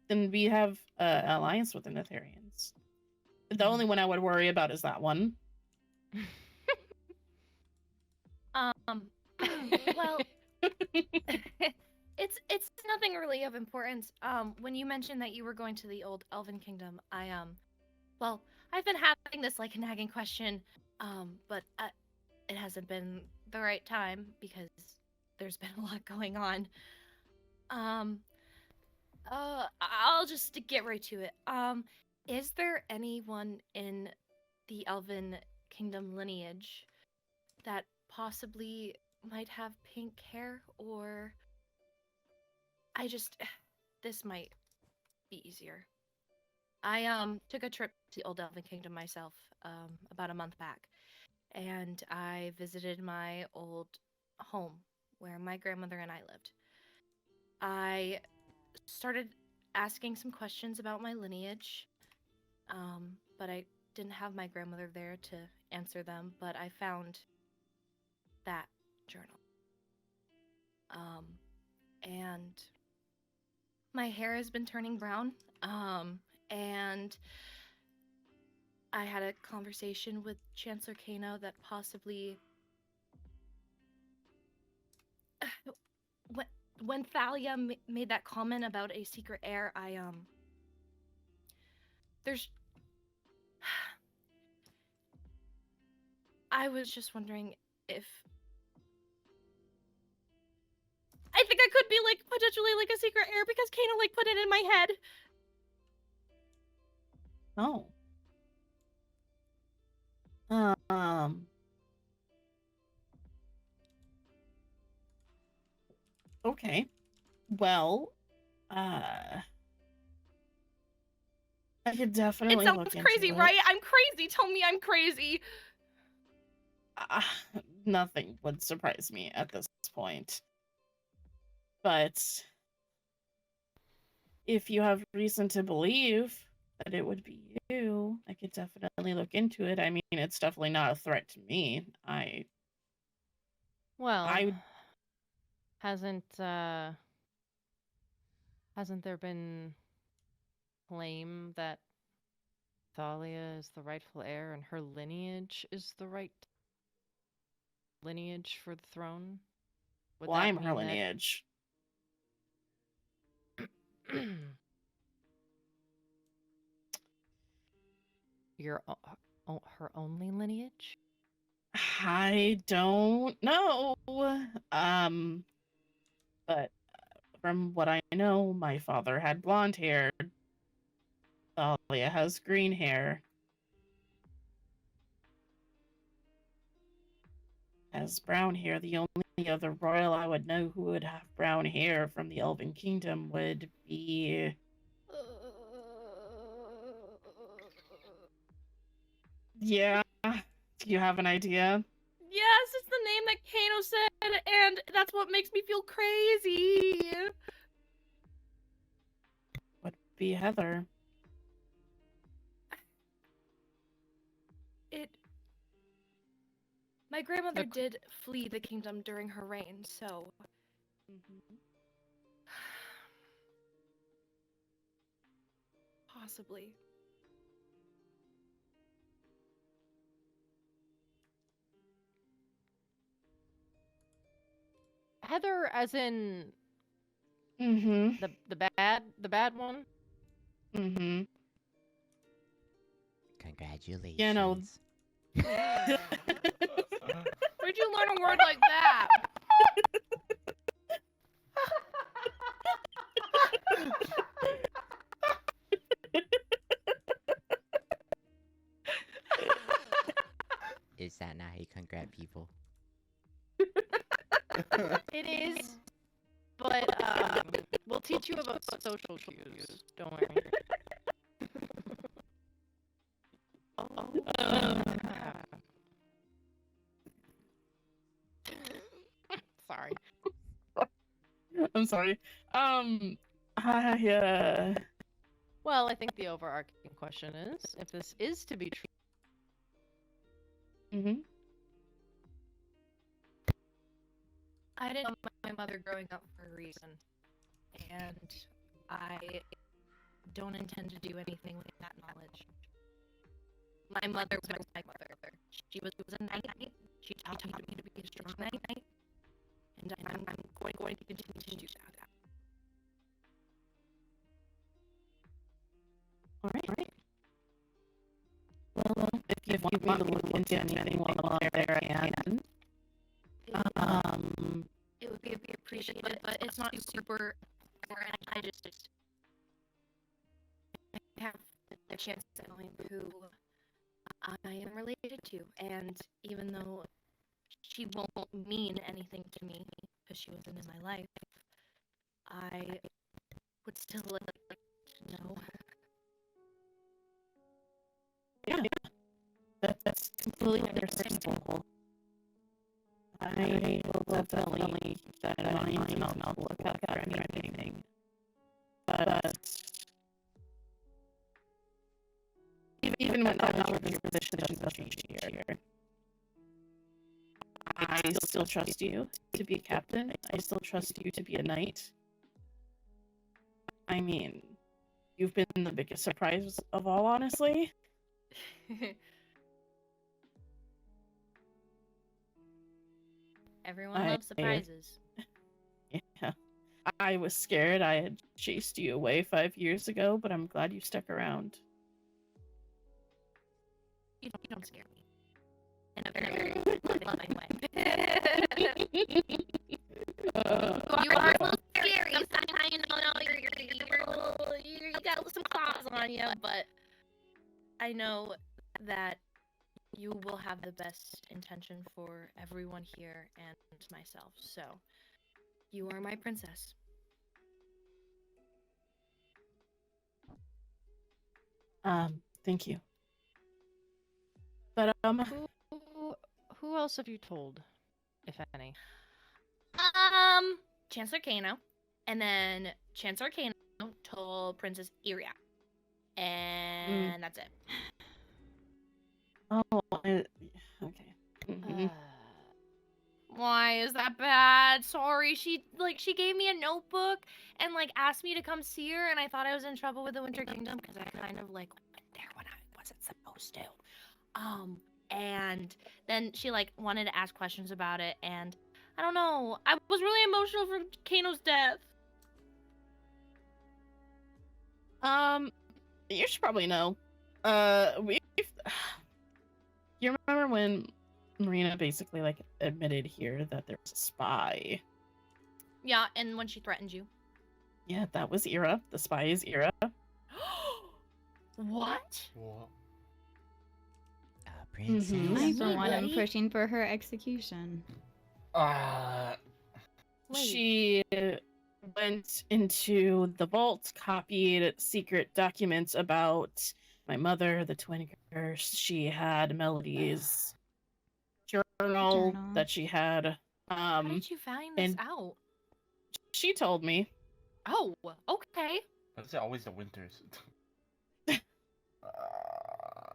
then we have an alliance with the Netherians. The only one I would worry about is that one. Well, it's nothing really of importance. When you mentioned that you were going to the old Elven Kingdom, I've been having this like nagging question, but it hasn't been the right time because there's been a lot going on. I'll just get right to it. Is there anyone in the Elven Kingdom lineage that possibly might have pink hair, or this might be easier. I took a trip to the old Elven Kingdom myself about a month back, and I visited my old home where my grandmother and I lived. I started asking some questions about my lineage, but I didn't have my grandmother there to answer them, but I found that journal. And my hair has been turning brown, and I had a conversation with Chancellor Kano that possibly... When Thalia made that comment about a secret heir, I was just wondering if... I think I could be, like, potentially, like, a secret heir because Kano, like, put it in my head. Oh. Okay. Well, I could definitely It look sounds into crazy, it. right? I'm crazy. Tell me I'm crazy. Nothing would surprise me at this point. But if you have reason to believe that it would be you, I could definitely look into it. I mean, it's definitely not a threat to me. Hasn't there been claim that Thalia is the rightful heir and her lineage is the right lineage for the throne? Would Well, that I'm her mean that- lineage. You're her only lineage? I don't know. But from what I know, my father had blonde hair. Thalia has green hair. has brown hair. The only other royal I would know who would have brown hair from the Elven Kingdom would be... Yeah. Do you have an idea? Yes, it's the name that Kano said, and that's what makes me feel crazy. Would be Heather. My grandmother did flee the kingdom during her reign, so... Possibly. Heather, as in the bad one. Congratulations. Yeah, no. Where'd you learn a word like that? Is that not how you congrat people? It is, but we'll teach you about social cues. Don't worry. Sorry. I'm sorry. Well, I think the overarching question is, if this is to be true. I didn't know my mother growing up for a reason, and I don't intend to do anything with that knowledge. My mother was my mother. She was a knight. She taught me to be a strong knight, and I'm going to continue to do that. Alright. Well, if you want me to look into anything while I'm there, I can. It would be appreciated, but it's not super. I just have a chance of knowing who I am related to, and even though she won't mean anything to me because she wasn't in my life, I would still like to know. Yeah, that's completely understandable. I will definitely keep that in mind and I'll look out for anything. But even when I'm not in your position, it doesn't change here. I still trust you to be a captain. I still trust you to be a knight. I mean, you've been the biggest surprise of all, honestly. Everyone loves surprises. Yeah. I was scared I had chased you away 5 years ago, but I'm glad you stuck around. You don't scare me. In a very loving way. You are a little scary. Sometimes you got some claws on you, but I know that you will have the best intention for everyone here and myself. So, you are my princess. Thank you. But who else have you told, if any? Chancellor Kano, and then Chancellor Kano told Princess Iria, and that's it. Oh, okay. Why is that bad? Sorry, she gave me a notebook and asked me to come see her, and I thought I was in trouble with the Winter Kingdom because I kind of went there when I wasn't supposed to. And then she wanted to ask questions about it, and I don't know. I was really emotional for Kano's death. You should probably know. You remember when Marina basically admitted here that there was a spy? Yeah, and when she threatened you. Yeah, that was Ira. The spy is Ira. What? Princess. I, for one, am pushing for her execution. She went into the vault, copied secret documents about my mother, the twin curse. She had Melody's journal that she had. How did you find this out? She told me. Oh, okay. But it's always the winters.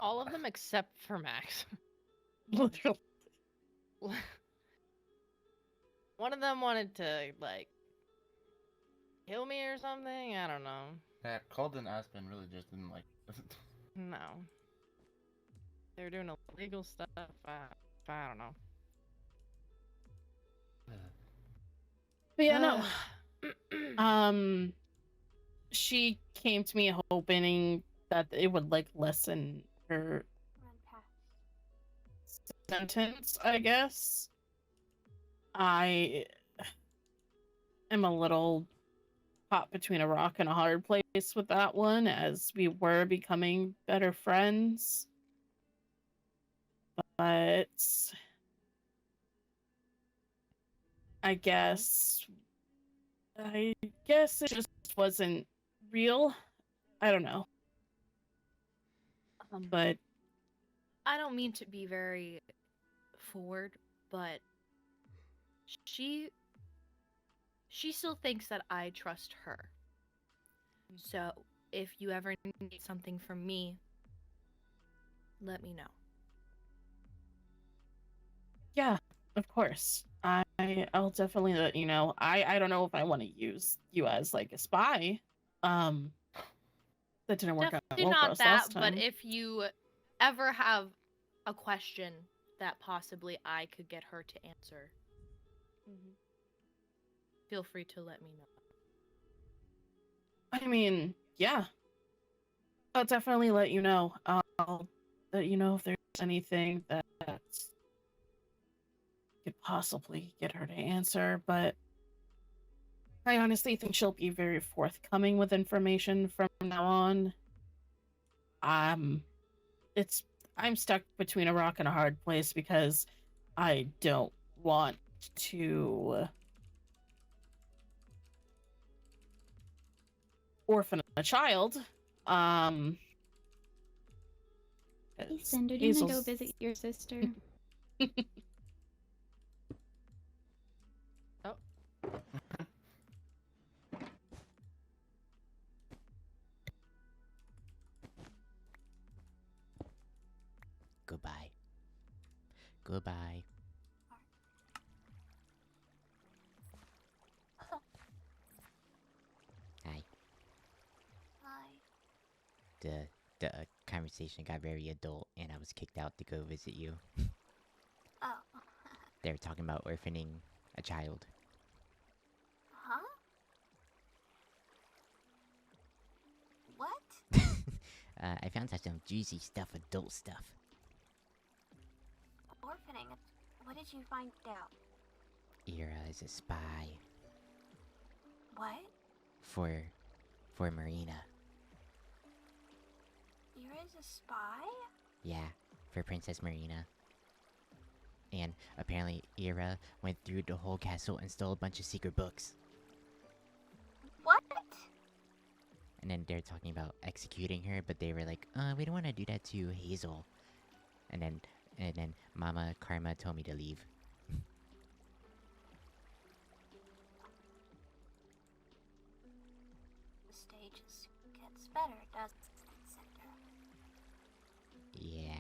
All of them except for Max. Literally. One of them wanted to, like, kill me or something? I don't know. Yeah, Cold and Aspen really just didn't like. No. They were doing illegal stuff. I don't know. But yeah, no. She came to me hoping that it would like lessen her sentence, I guess. I am a little caught between a rock and a hard place with that one, as we were becoming better friends. But I guess it just wasn't real. I don't know. But I don't mean to be very forward, but she still thinks that I trust her. So if you ever need something from me, let me know. yeah, of course. I'll definitely let you know. I don't know if I want to use you as like a spy. That didn't work out Definitely well for not us that, last time. but if you ever have a question that possibly I could get her to answer, feel free to let me know. I mean, yeah. I'll definitely let you know. I'll let you know if there's anything that could possibly get her to answer, but I honestly think she'll be very forthcoming with information from now on. I'm stuck between a rock and a hard place because I don't want to orphan a child. Hey, Cinder, do you want to go visit your sister? Oh. Goodbye. Goodbye. Hi. Hi. The conversation got very adult, and I was kicked out to go visit you. Oh. They were talking about orphaning a child. Huh? What? I found out some juicy stuff, adult stuff. Orphaning? What did you find out? Ira is a spy What? for Marina. You're a spy? Yeah, for Princess Marina. And apparently Ira went through the whole castle and stole a bunch of secret books. What? And then they're talking about executing her, but they were like, we don't want to do that to Hazel. And then Mama Karma told me to leave. The stage gets better, doesn't it, Cinder? Yeah.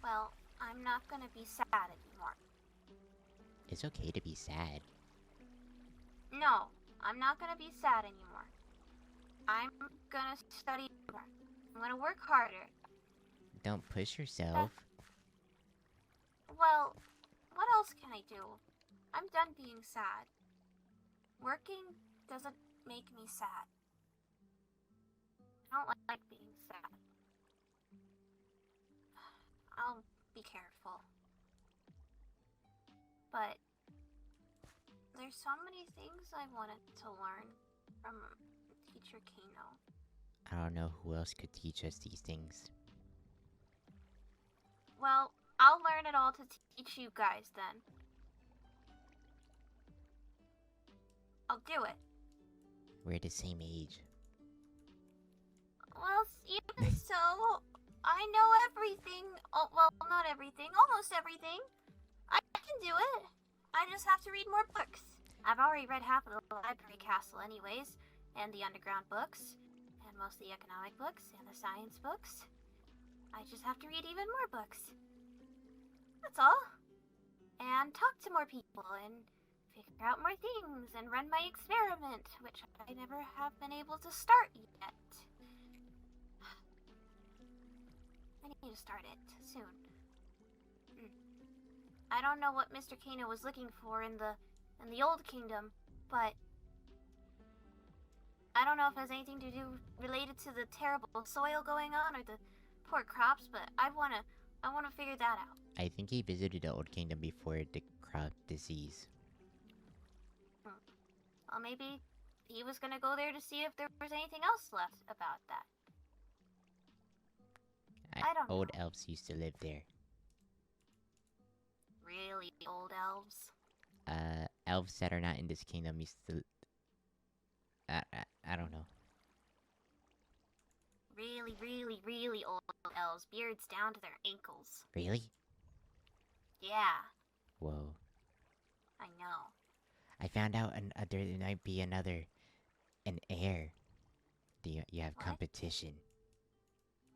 Well, I'm not gonna be sad anymore. It's okay to be sad. No, I'm not gonna be sad anymore. I'm gonna study more. I'm gonna work harder. Don't push yourself. Well, what else can I do? I'm done being sad. Working doesn't make me sad. I don't like being sad. I'll be careful. But there's so many things I wanted to learn from Teacher Kano. I don't know who else could teach us these things. Well, I'll learn it all to teach you guys then. I'll do it. We're the same age. Well, even so, I know everything. Oh, well, not everything. Almost everything. I can do it. I just have to read more books. I've already read half of the library castle anyways, and the underground books, and most of the economic books, and the science books. I just have to read even more books. That's all. And talk to more people, and figure out more things, and run my experiment, which I never have been able to start yet. I need to start it soon. I don't know what Mr. Kano was looking for in the Old Kingdom, but I don't know if it has anything to do related to the terrible soil going on or the poor crops, but I wanna figure that out. I think he visited the Old Kingdom before the crop disease. Well, maybe he was gonna go there to see if there was anything else left about that. I don't Old elves used to live there. Really old elves? Elves that are not in this kingdom used to... I don't know. Really, really, really old elves. Beards down to their ankles. Really? Yeah, Whoa. I know. I found out there might be an heir. You have competition.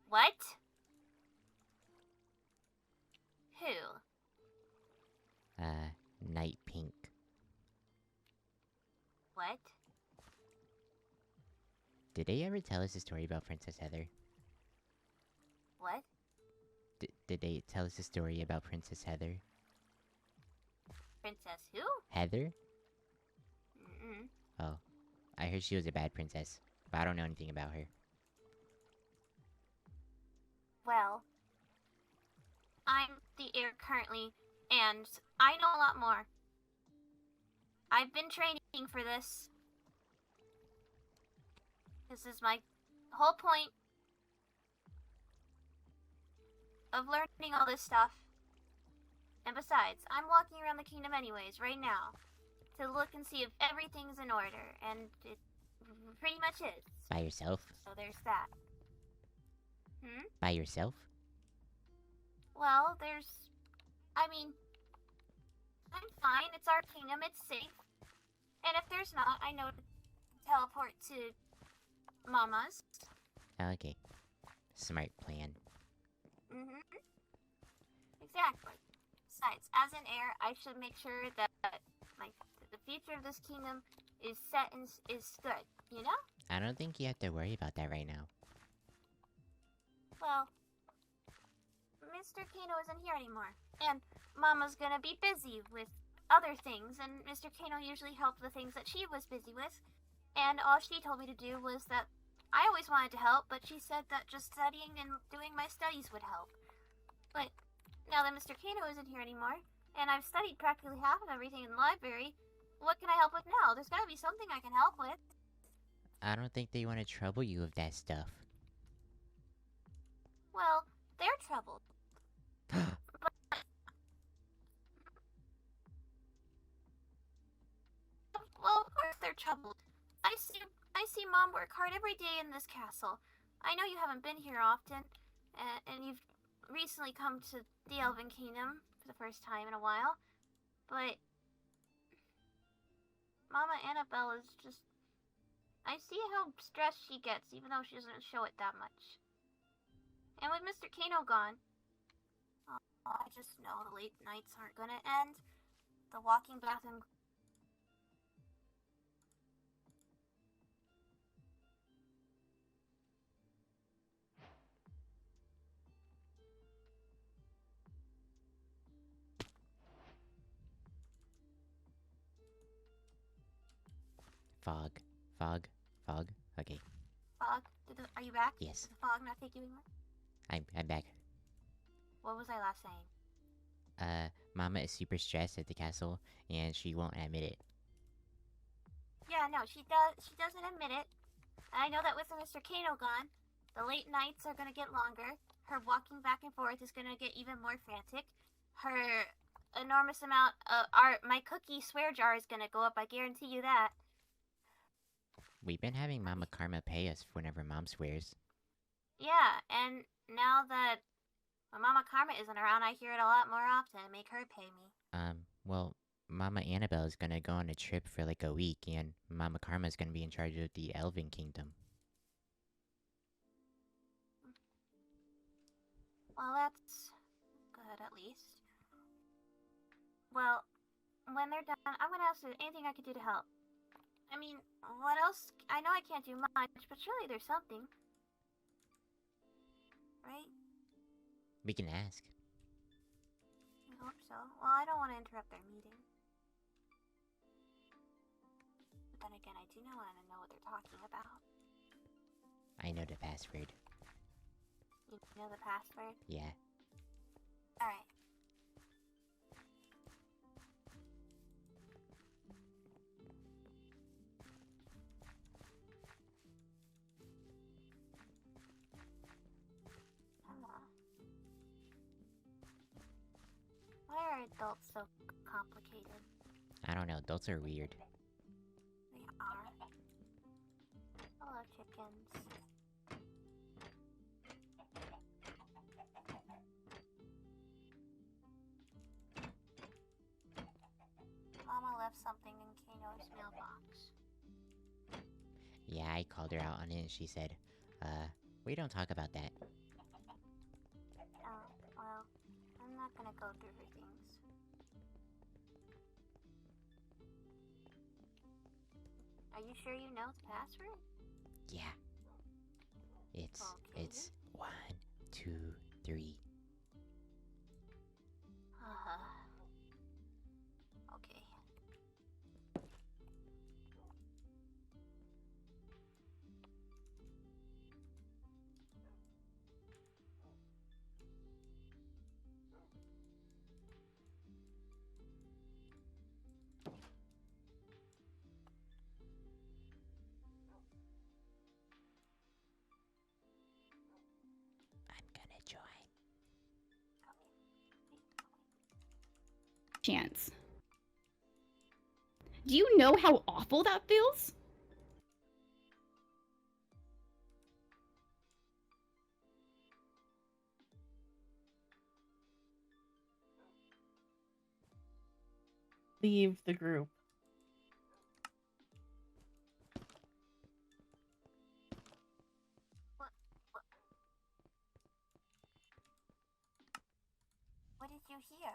What? Who? Night Pink. What? Did they ever tell us a story about Princess Heather? What? Did they tell us a story about Princess Heather? Princess who? Heather? Mm-mm. Oh. I heard she was a bad princess, but I don't know anything about her. Well, I'm the heir currently, and I know a lot more. I've been training for this. This is my whole point of learning all this stuff. And besides, I'm walking around the kingdom anyways, right now, to look and see if everything's in order, and it pretty much is. By yourself? So there's that. By yourself? Well, I mean, I'm fine. It's our kingdom. It's safe. And if there's not, I know to teleport to Mama's. Okay. Smart plan. Exactly. Besides, as an heir, I should make sure that the future of this kingdom is set and is good. You know? I don't think you have to worry about that right now. Well, Mr. Kano isn't here anymore, and Mama's gonna be busy with other things, and Mr. Kano usually helped the things that she was busy with, and all she told me to do was that I always wanted to help, but she said that just studying and doing my studies would help. But now that Mr. Kano isn't here anymore, and I've studied practically half of everything in the library, what can I help with now? There's gotta be something I can help with. I don't think they want to trouble you with that stuff. Well, they're troubled. Well, of course they're troubled. I see Mom work hard every day in this castle. I know you haven't been here often, and you've recently come to the Elven Kingdom for the first time in a while, but Mama Annabelle is just... I see how stressed she gets, even though she doesn't show it that much. And with Mr. Kano gone, I just know the late nights aren't gonna end. The walking bathroom... Fog. Okay. Fog? Are you back? Yes. Did the fog not take you anywhere? I'm back. What was I last saying? Mama is super stressed at the castle, and she won't admit it. Yeah, no, she doesn't admit it. I know that with Mr. Kano gone, the late nights are gonna get longer. Her walking back and forth is gonna get even more frantic. Her enormous amount of my cookie swear jar is gonna go up, I guarantee you that. We've been having Mama Karma pay us whenever Mom swears. Yeah, and now that when Mama Karma isn't around, I hear it a lot more often and make her pay me. Well, Mama Annabelle is gonna go on a trip for like a week, and Mama Karma is gonna be in charge of the Elven Kingdom. Well, that's good, at least. Well, when they're done, I'm gonna ask if there's anything I could do to help. I mean, what else? I know I can't do much, but surely there's something. Right? We can ask. I hope so. Well, I don't want to interrupt their meeting. But then again, I do want to know what they're talking about. I know the password. You know the password? Yeah. Alright. Why are adults so complicated? I don't know, adults are weird. They are. Hello, chickens. Mama left something in Kano's mailbox. Yeah, I called her out on it and she said, we don't talk about that. Oh, well, I'm not gonna go through her things. Are you sure you know the password? Yeah. It's, Okay. it's 1, 2, 3. Okay. I'm gonna join. Chance. Do you know how awful that feels? Leave the group. What did you hear?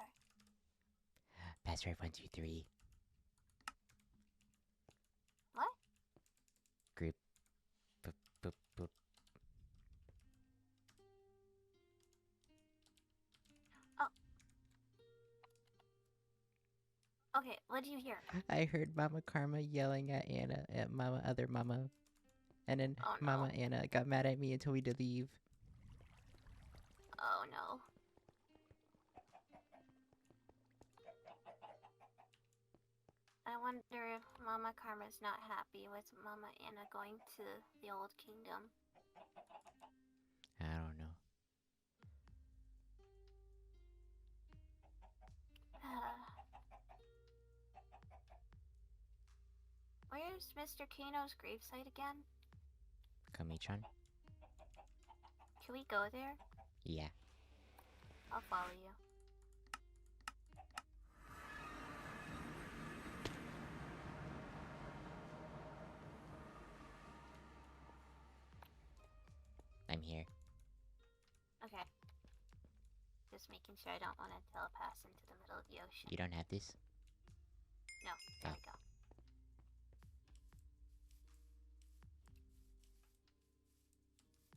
Password 1, 2, 3. What? Group. Boop, boop, boop. Okay, what did you hear? I heard Mama Karma yelling at Anna, at other Mama. And then Oh, no. Mama Anna got mad at me and told me to leave. Oh no. I wonder if Mama Karma's not happy with Mama Anna going to the old kingdom. I don't know. Where's Mr. Kano's gravesite again? Kami-chan? Can we go there? Yeah. I'll follow you. I'm here. Okay. Just making sure I don't want to telepass into the middle of the ocean. You don't have this? No, there Oh. we go.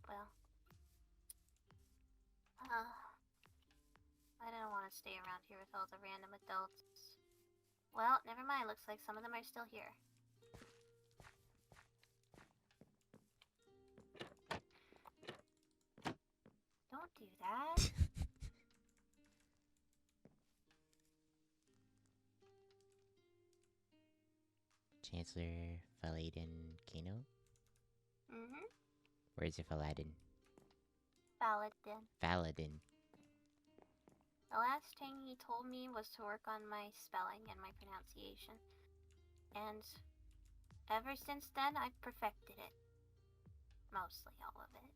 Well. I didn't want to stay around here with all the random adults. Well, never mind. Looks like some of them are still here. Don't do that. Chancellor, Florian, Kano? Mm-hmm. Where's your Paladin? Paladin. Paladin. The last thing he told me was to work on my spelling and my pronunciation. And ever since then, I've perfected it. Mostly all of it.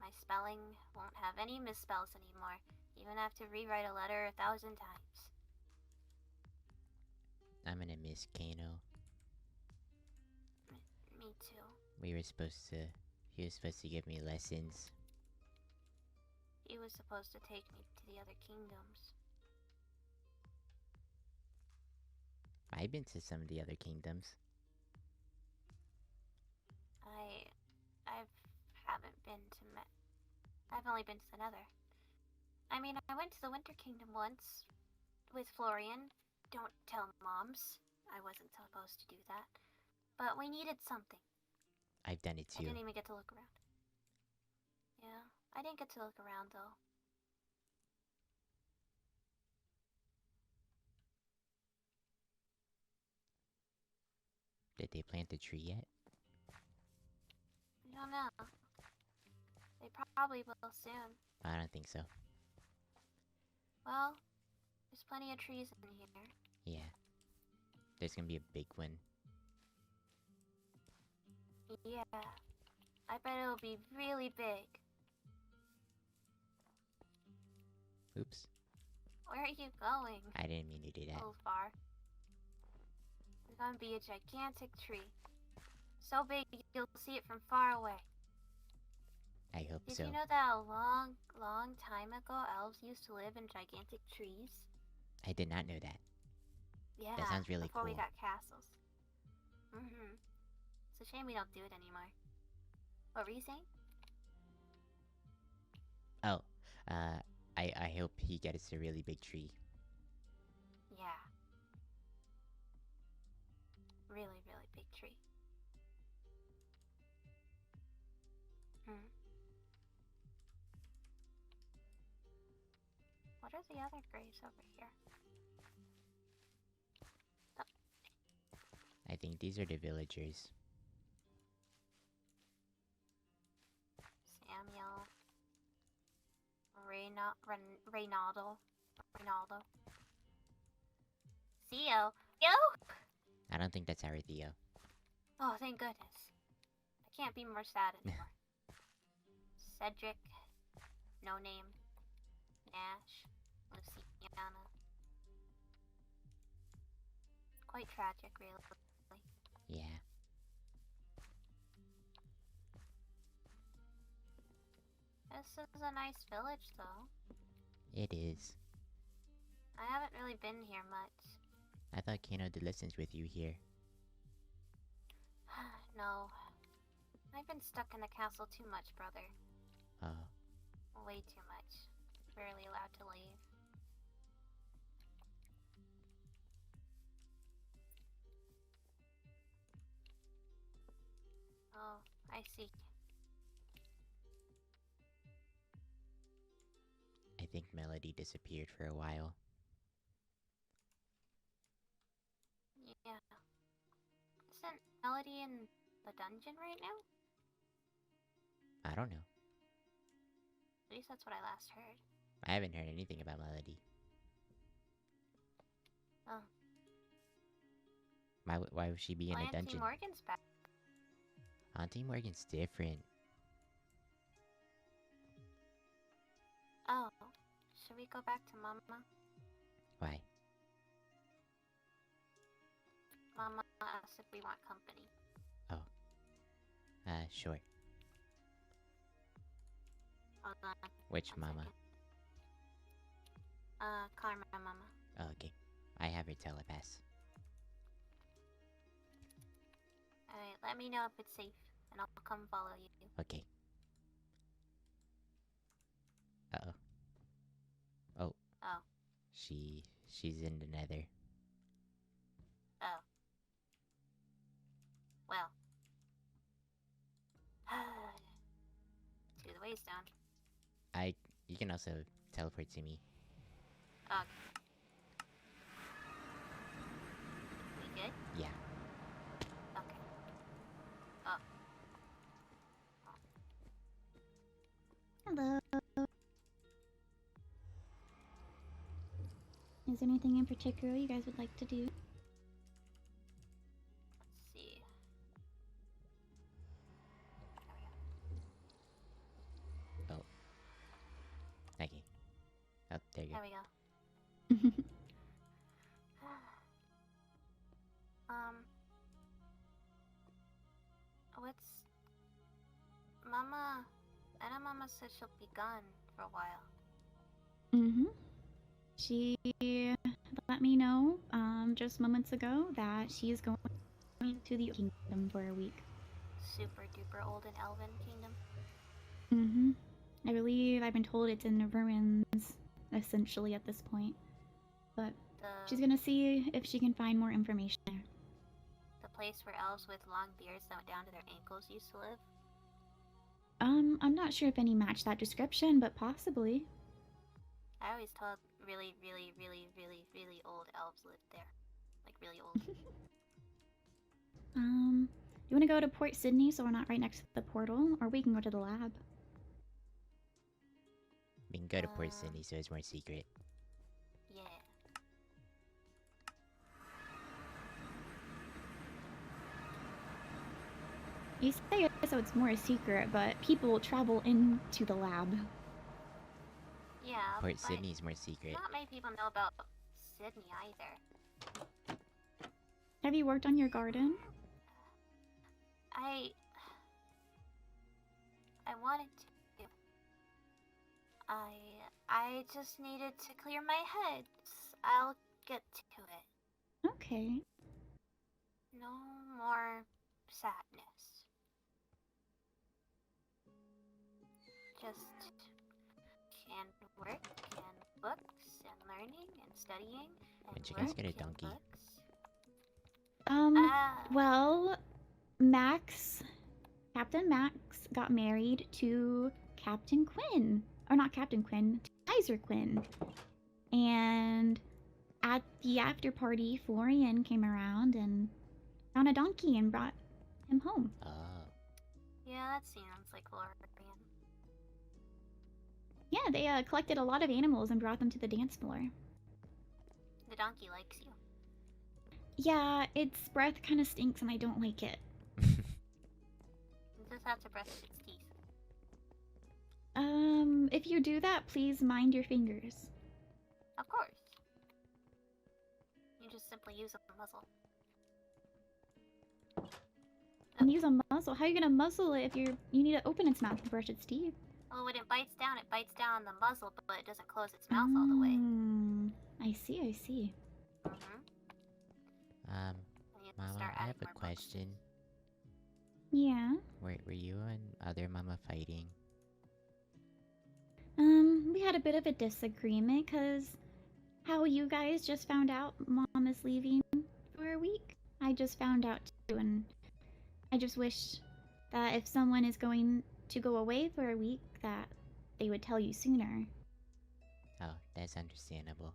My spelling won't have any misspells anymore. Even have to rewrite a letter 1,000 times. I'm gonna miss Kano. Me too. He was supposed to give me lessons. He was supposed to take me to the other kingdoms. I've been to some of the other kingdoms. I've only been to the Nether. I mean, I went to the Winter Kingdom once with Florian. Don't tell moms. I wasn't supposed to do that. But we needed something. I've done it I too. didn't even get to look around. Yeah, I didn't get to look around though. Did they plant the tree yet? I don't know. They probably will soon. I don't think so. Well, there's plenty of trees in here. Yeah. There's gonna be a big one. Yeah. I bet it'll be really big. Oops. Where are you going? I didn't mean to do that. So far. It's gonna be a gigantic tree. So big you'll see it from far away. I hope Did so. you know that a long, long time ago elves used to live in gigantic trees? I did not know that. Yeah, That sounds really before cool. we got castles. Mm-hmm. It's a shame we don't do it anymore. What were you saying? Oh, I hope he gets a really big tree. Yeah. Really, really big tree. What are the other graves over here? I think these are the villagers. Samuel. Reynaldo. Theo. Yo! I don't think that's our Theo. Oh, thank goodness. I can't be more sad anymore. Cedric. No name. Nash. Luciana. Quite tragic, really. Yeah. This is a nice village, though. It is. I haven't really been here much. I thought Kano did lessons with you here. No. I've been stuck in the castle too much, brother. Oh. Way too much. Barely allowed to leave. Oh, I see. I think Melody disappeared for a while. Yeah. Isn't Melody in the dungeon right now? I don't know. At least that's what I last heard. I haven't heard anything about Melody. Oh. Why would she be in Well, a Auntie dungeon? Morgan's back. Auntie Morgan's different. Oh. Should we go back to Mama? Why? Mama asked if we want company. Oh. Sure. Hold on. Which one mama? second. Karma Mama. Oh, okay. I have her telepass. Alright, let me know if it's safe, and I'll come follow you. Okay. Uh-oh. Oh. Oh. She's in the Nether. Oh. Well. To the waystone. You can also teleport to me. Okay. We good? Yeah. Okay. Hello. Is there anything in particular you guys would like to do? Let's see. Oh. Thank you. Oh, there you go. There we go. What's Mama? Anna Mama said she'll be gone for a while. Mm-hmm. She let me know, just moments ago that she's going to the kingdom for a week. Super duper old and elven kingdom. Mm-hmm. I believe I've been told it's in the ruins, essentially, at this point. But she's gonna see if she can find more information there. The place where elves with long beards that went down to their ankles used to live. I'm not sure if any match that description, but possibly. I always told really, really, really, really, really old elves lived there. Like, really old. You wanna go to Port Sydney so we're not right next to the portal? Or we can go to the lab. We can go to Port Sydney so it's more secret. Yeah. You say it so it's more a secret, but people travel into the lab. Yeah, Port but Sydney's more secret. not many people know about Sydney either. Have you worked on your garden? I wanted to. I just needed to clear my head. I'll get to it. Okay. No more sadness. Just canned work and books and learning and studying and When'd you guys work get a and donkey? books. Well, Max, Captain Max got married to Captain Quinn. Or not Captain Quinn, Kaiser Quinn. And at the after party, Florian came around and found a donkey and brought him home. Oh. Yeah, that sounds like Florian. Yeah, they collected a lot of animals and brought them to the dance floor. The donkey likes you. Yeah, its breath kind of stinks and I don't like it. You just have to brush its teeth. If you do that, please mind your fingers. Of course. You just simply use a muzzle. And use a muzzle. How are you gonna muzzle it if you need to open its mouth to brush its teeth? Well, when it bites down on the muzzle, but it doesn't close its mouth all the way. I see, I see. Mama, I have a question. Yeah? Were you and other Mama fighting? We had a bit of a disagreement, cause how you guys just found out Mom is leaving for a week? I just found out too, and I just wish that if someone is going to go away for a week, that they would tell you sooner. Oh, that's understandable.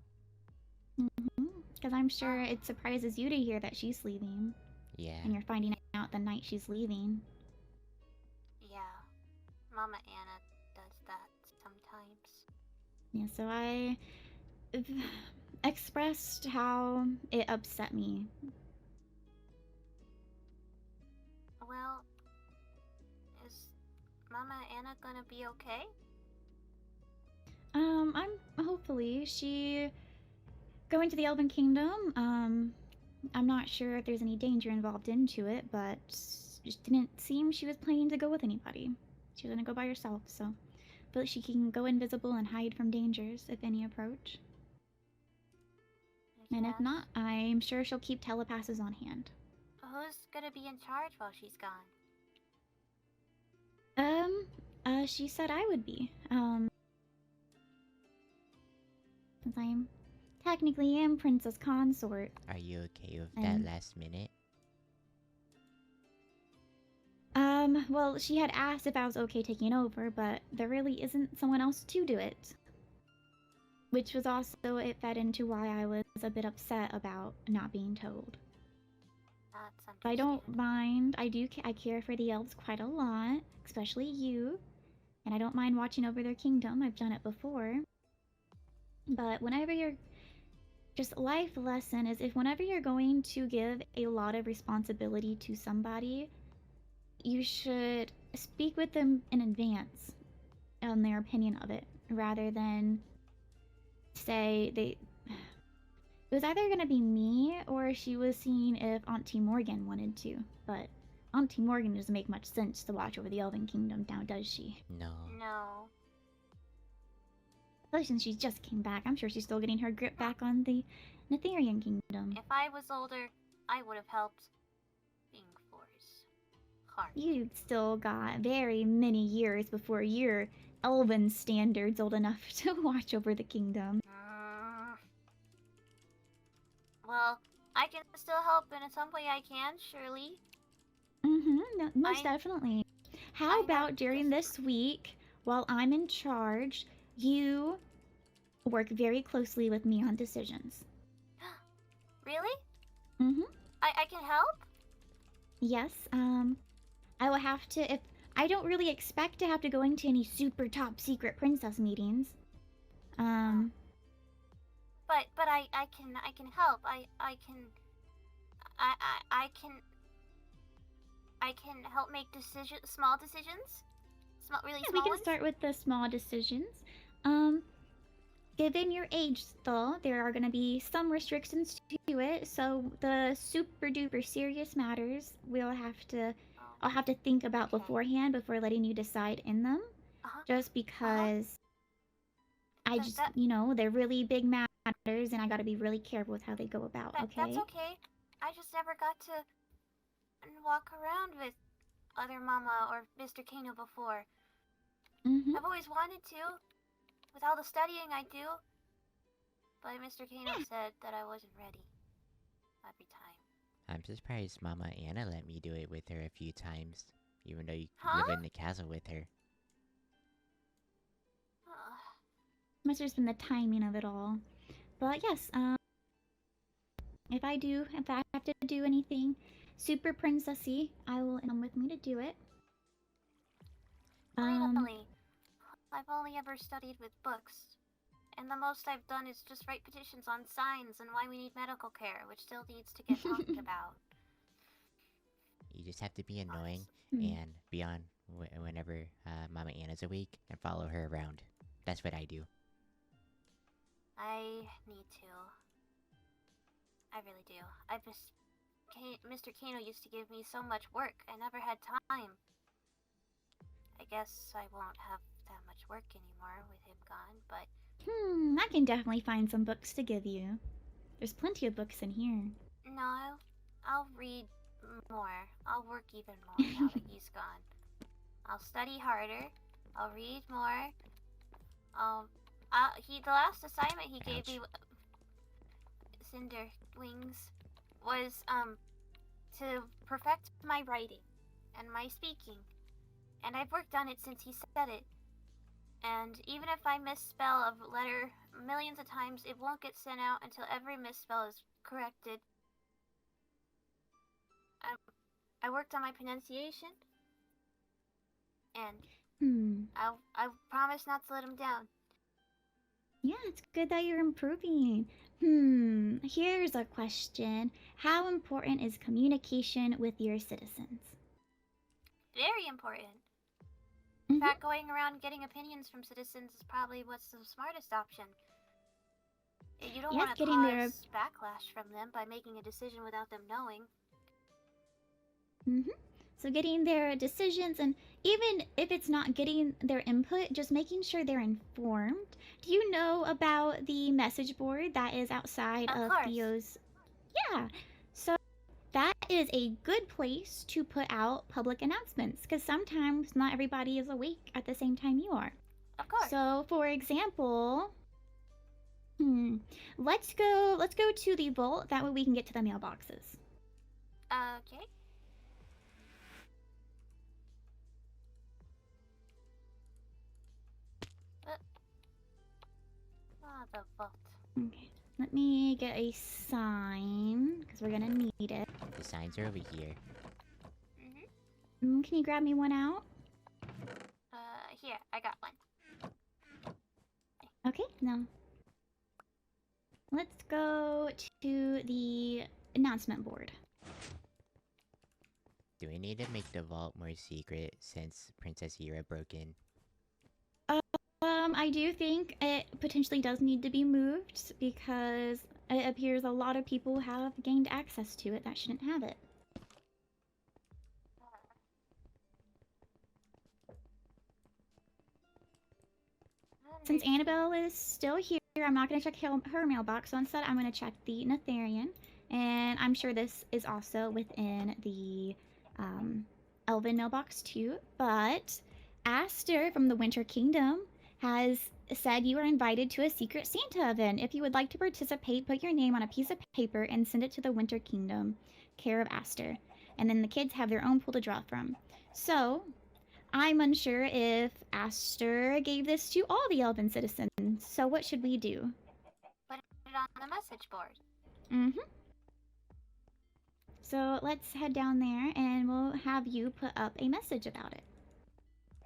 Because I'm sure it surprises you to hear that she's leaving. Yeah. And you're finding out the night she's leaving. Yeah. Mama Anna does that sometimes. Yeah, so I expressed how it upset me. Well, is Mama Anna gonna be okay? I'm hopefully she going to the Elven Kingdom. I'm not sure if there's any danger involved into it, but just didn't seem she was planning to go with anybody. She was gonna go by herself, so but she can go invisible and hide from dangers if any approach. And if not, I'm sure she'll keep telepasses on hand. Who's gonna be in charge while she's gone? She said I would be. Since I'm technically am Princess Consort. Are you okay with that last minute? Well, she had asked if I was okay taking over, but there really isn't someone else to do it. Which was also, it fed into why I was a bit upset about not being told. I don't mind. I care for the elves quite a lot, especially you. and I don't mind watching over their kingdom. I've done it before. But whenever you're just life lesson is if whenever you're going to give a lot of responsibility to somebody, you should speak with them in advance on their opinion of it, rather than say it was either going to be me or she was seeing if Auntie Morgan wanted to, but Auntie Morgan doesn't make much sense to watch over the Elven Kingdom now, does she? No. No. Especially since she just came back. I'm sure she's still getting her grip back on the Netherian Kingdom. If I was older, I would have helped being force. Hard. You've still got very many years before your Elven standards old enough to watch over the kingdom. Well, I can still help in some way I can, surely. No, most definitely. How about during this week, while I'm in charge, you work very closely with me on decisions? Really? Mm-hmm. I can help? Yes, I will have to, if I don't really expect to have to go into any super top secret princess meetings. But I can help. I can help make small decisions. Really Yeah, small we can ones? start with the small decisions. Given your age, though, there are going to be some restrictions to it. So the super duper serious matters, I'll have to think about beforehand before letting you decide in them. Just because they're really big matters, and I got to be really careful with how they go about. Okay. That's okay. I just never got to walk around with other Mama or Mr. Kano before. I've always wanted to, with all the studying I do. But Mr. Kano said that I wasn't ready. Every time. I'm surprised Mama Anna let me do it with her a few times, even though you Huh? live in the castle with her. Must have just been the timing of it all. But yes, if I have to do anything super princessy, I will come with me to do it. Finally. I've only ever studied with books. And the most I've done is just write petitions on signs and why we need medical care, which still needs to get talked about. You just have to be annoying and be on whenever Mama Anna's awake and follow her around. That's what I do. I need to. I really do. Mr. Kano used to give me so much work. I never had time. I guess I won't have that much work anymore with him gone, but... I can definitely find some books to give you. There's plenty of books in here. No, I'll read more. I'll work even more now that he's gone. I'll study harder. I'll read more. The last assignment he gave me, Cinder Wings, was to perfect my writing and my speaking. And I've worked on it since he said it. And even if I misspell a letter millions of times, it won't get sent out until every misspell is corrected. I worked on my pronunciation. And I promise not to let him down. Yeah, it's good that you're improving. Here's a question. How important is communication with your citizens? Very important. In fact, going around getting opinions from citizens is probably what's the smartest option. You don't want to cause backlash from them by making a decision without them knowing. So getting their decisions, and even if it's not getting their input, just making sure they're informed. Do you know about the message board that is outside of Theo's? Yeah. So that is a good place to put out public announcements, because sometimes not everybody is awake at the same time you are. Of course. So, for example, let's go to the vault. That way we can get to the mailboxes. Okay. The vault. Okay. Let me get a sign, because we're gonna need it. The signs are over here. Can you grab me one out? Here. Here, I got one. Okay, now let's go to the announcement board. Do we need to make the vault more secret since Princess Hira broke in? I do think it potentially does need to be moved because it appears a lot of people have gained access to it that shouldn't have it. Since Annabelle is still here, I'm not going to check her mailbox, so instead I'm going to check the Netherian, and I'm sure this is also within the Elven mailbox too, but Aster from the Winter Kingdom has said you are invited to a Secret Santa event. If you would like to participate, put your name on a piece of paper and send it to the Winter Kingdom, care of Aster, and then the kids have their own pool to draw from. So, I'm unsure if Aster gave this to all the Elven citizens, so what should we do? Put it on the message board. Mm-hmm. So let's head down there and we'll have you put up a message about it.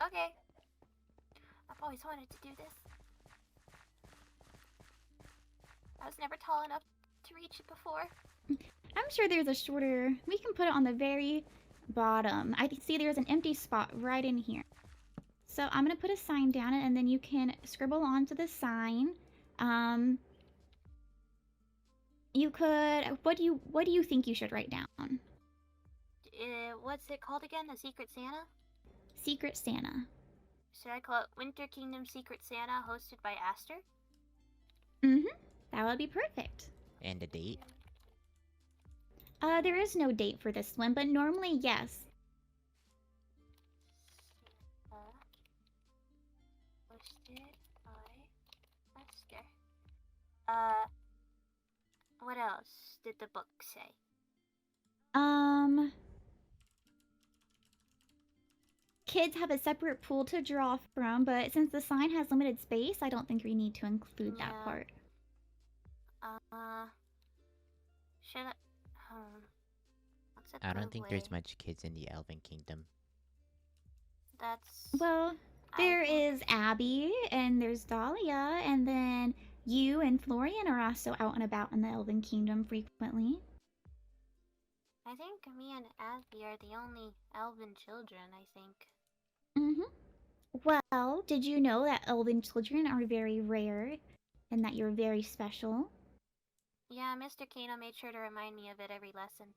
Okay. I've always wanted to do this. I was never tall enough to reach it before. I'm sure there's a shorter... We can put it on the very bottom. I can see there's an empty spot right in here. So I'm going to put a sign down and then you can scribble onto the sign. You could... What do you think you should write down? What's it called again? The Secret Santa? Secret Santa. Should I call it Winter Kingdom Secret Santa hosted by Aster? Mm-hmm. That would be perfect. And a date? There is no date for this one, but normally, yes. Hosted by Aster. What else did the book say? Kids have a separate pool to draw from, but since the sign has limited space, I don't think we need to include that part. Should I... what's a I don't good think way? there's much kids in the Elven Kingdom. That's... Well, there is Abby, and there's Dahlia, and then you and Florian are also out and about in the Elven Kingdom frequently. I think me and Abby are the only elven children, I think. Mm-hmm. Well, did you know that elven children are very rare, and that you're very special? Yeah, Mr. Kano made sure to remind me of it every lesson.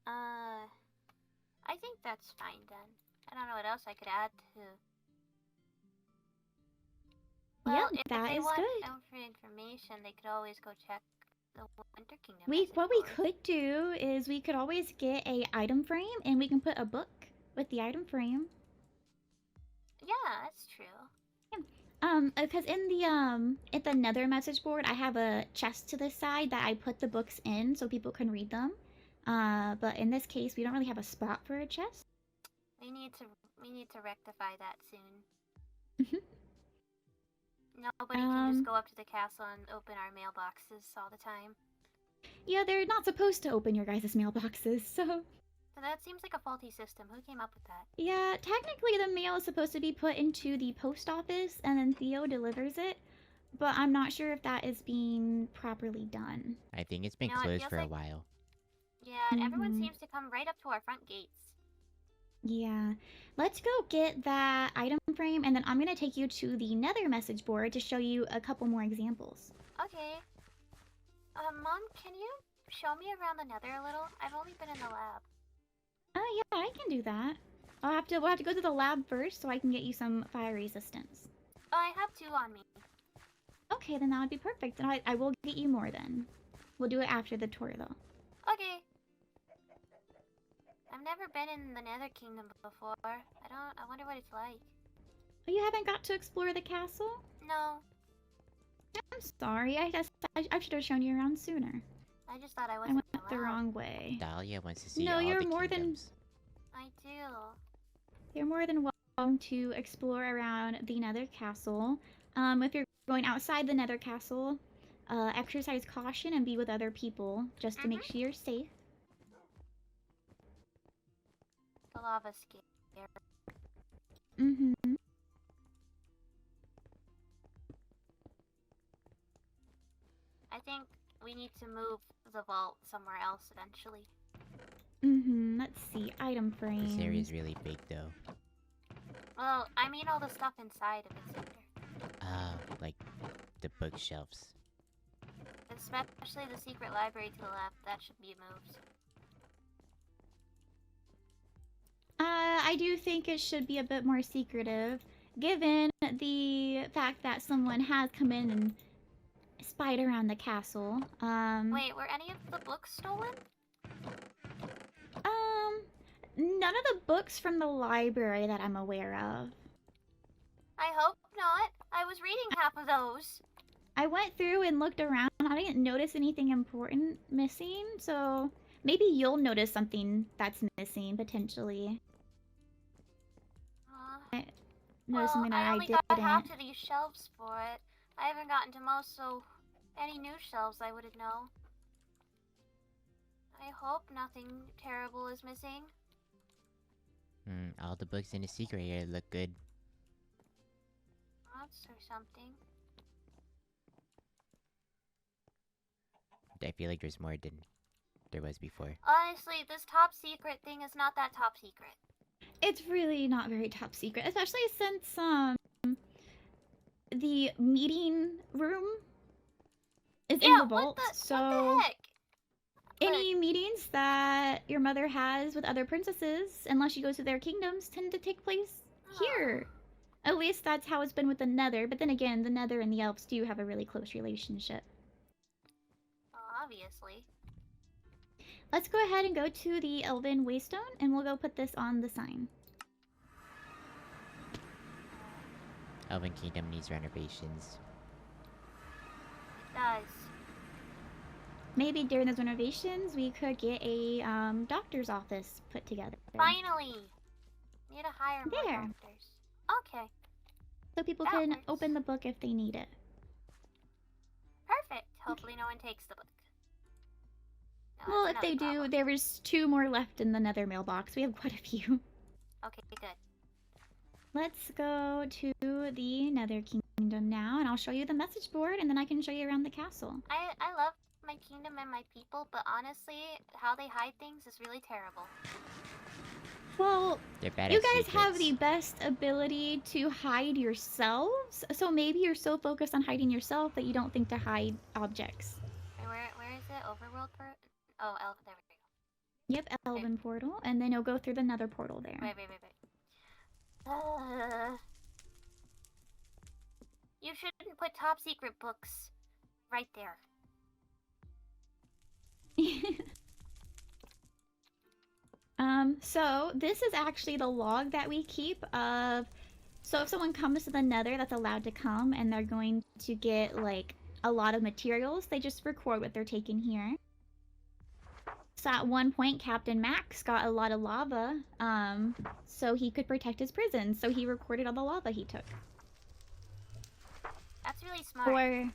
I think that's fine then. I don't know what else I could add to... Well, Yep, if that they is want good. elven information, they could always go check the Winter Kingdom. What we could do is we could always get a item frame, and we can put a book with the item frame. Yeah, that's true. Because in the at the Nether message board, I have a chest to the side that I put the books in so people can read them. But in this case, we don't really have a spot for a chest. We need to rectify that soon. Nobody can just go up to the castle and open our mailboxes all the time. Yeah, they're not supposed to open your guys' mailboxes, so... So that seems like a faulty system. Who came up with that? Yeah, technically the mail is supposed to be put into the post office and then Theo delivers it, but I'm not sure if that is being properly done. I think it's been You know, it closed feels for a like- while. Yeah, and everyone Mhm. seems to come right up to our front gates. Yeah. Let's go get that item frame, and then I'm going to take you to the Nether message board to show you a couple more examples. Okay. Mom, can you show me around the Nether a little? I've only been in the lab. Oh, yeah, I can do that. We'll have to go to the lab first so I can get you some fire resistance. Oh, I have 2 on me. Okay, then that would be perfect. And I will get you more then. We'll do it after the tour, though. Okay. I've never been in the Nether Kingdom before. I wonder what it's like. Oh, you haven't got to explore the castle? No, I'm sorry. I should have shown you around sooner. I just thought I I wasn't went the wrong way. Dahlia wants to see No, all you're the more kingdoms. I do. You're more than welcome to explore around the Nether Castle. If you're going outside the Nether Castle, exercise caution and be with other people just to make sure you're safe. The lava scare. Mm-hmm. I think we need to move the vault somewhere else eventually. Mm-hmm. Let's see. Item frames. This area is really big, though. Well, I mean all the stuff inside of it, Cinder. Like the bookshelves. Especially the secret library to the left. That should be moved. I do think it should be a bit more secretive, given the fact that someone has come in and spied around the castle. Wait, were any of the books stolen? None of the books from the library that I'm aware of. I hope not. I was reading half of those. I went through and looked around. I didn't notice anything important missing, so maybe you'll notice something that's missing, potentially. Well, Something that I only didn't. got half to these shelves for it. I haven't gotten to most, so any new shelves I wouldn't know. I hope nothing terrible is missing. All the books in the secret area look good. That's or something. I feel like there's more than there was before. Honestly, this top secret thing is not that top secret. It's really not very top secret, especially since the meeting room is in the vault. So what the heck? any meetings that your mother has with other princesses, unless she goes to their kingdoms, tend to take place here. At least that's how it's been with the Nether. But then again, the Nether and the elves do have a really close relationship. Obviously. Let's go ahead and go to the Elven Waystone, and we'll go put this on the sign. Elven Kingdom needs renovations. It does. Maybe during those renovations, we could get a doctor's office put together. Finally! Need to hire more There. doctors. Okay. So people That can works. open the book if they need it. Perfect. Hopefully no one takes the book. No, Well, that's if they another do, problem. there was 2 more left in the Nether mailbox. We have quite a few. Okay, good. Let's go to the Nether Kingdom now, and I'll show you the message board, and then I can show you around the castle. I love my kingdom and my people, but honestly, how they hide things is really terrible. Well, They're bad you at guys have secrets. the best ability to hide yourselves, so maybe you're so focused on hiding yourself that you don't think to hide objects. Wait, where is it? Overworld Oh, there we go. Yep, Elven portal, and then you'll go through the Nether portal there. Wait. You shouldn't put top secret books right there. So this is actually the log that we keep of, so if someone comes to the Nether that's allowed to come and they're going to get like a lot of materials, they just record what they're taking here. So at one point, Captain Max got a lot of lava, so he could protect his prison, so he recorded all the lava he took. That's really smart.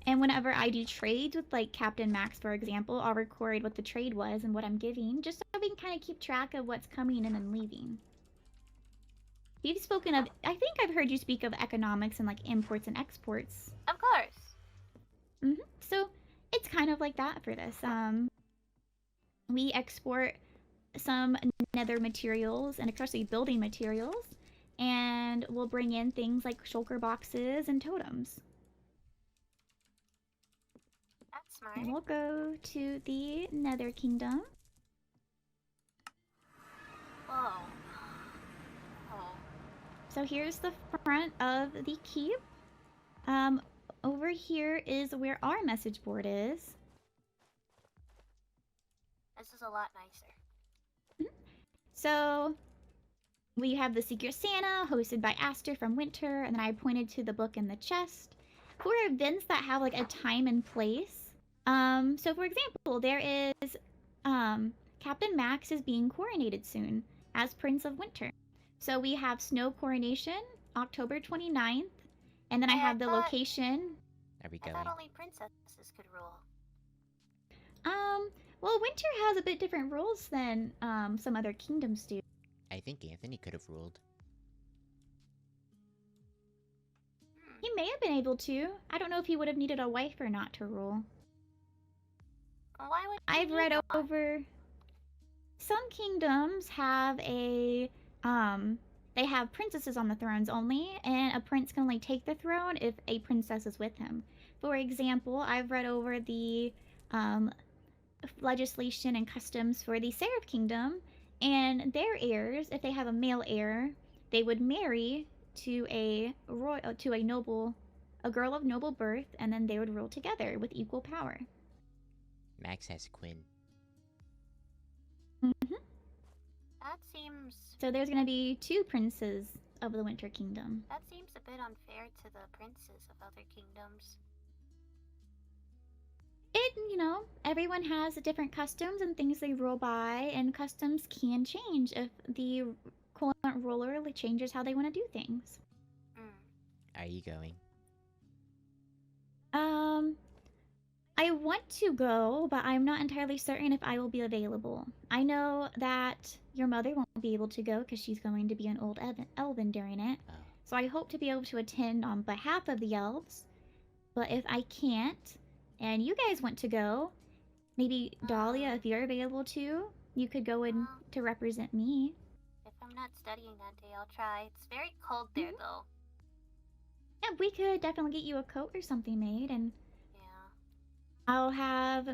And whenever I do trades with like Captain Max, for example, I'll record what the trade was and what I'm giving, just so we can kind of keep track of what's coming in and leaving. You've spoken of, I think I've heard you speak of economics and like imports and exports. Of course. So it's kind of like that for this. We export some Nether materials and especially building materials, and we'll bring in things like shulker boxes and totems. That's smart. And we'll go to the Nether Kingdom. Whoa. So here's the front of the keep. Over here is where our message board is. This is a lot nicer. So we have the Secret Santa hosted by Aster from Winter, and then I pointed to the book in the chest. For events that have like a time and place. So for example, there is Captain Max is being coronated soon as Prince of Winter. So we have Snow Coronation, October 29th, and then I have the location. Are we I going? thought only princesses could rule. Well, Winter has a bit different rules than some other kingdoms do. I think Anthony could have ruled. He may have been able to. I don't know if he would have needed a wife or not to rule. Why would I've read over. Some kingdoms have they have princesses on the thrones only, and a prince can only take the throne if a princess is with him. For example, I've read over the legislation and customs for the Seraph Kingdom, and their heirs, if they have a male heir, they would marry to a girl of noble birth, and then they would rule together with equal power. Max has Quinn. That seems... So there's gonna be 2 princes of the Winter Kingdom. That seems a bit unfair to the princes of other kingdoms. Everyone has different customs and things they rule by, and customs can change if the current ruler changes how they want to do things. Are you going? I want to go, but I'm not entirely certain if I will be available. I know that your mother won't be able to go because she's going to be an old elven during it. So I hope to be able to attend on behalf of the elves. But if I can't, and you guys want to go, maybe Dahlia, if you're available too, you could go in to represent me. If I'm not studying that day, I'll try. It's very cold there, though. Yeah, we could definitely get you a coat or something made, and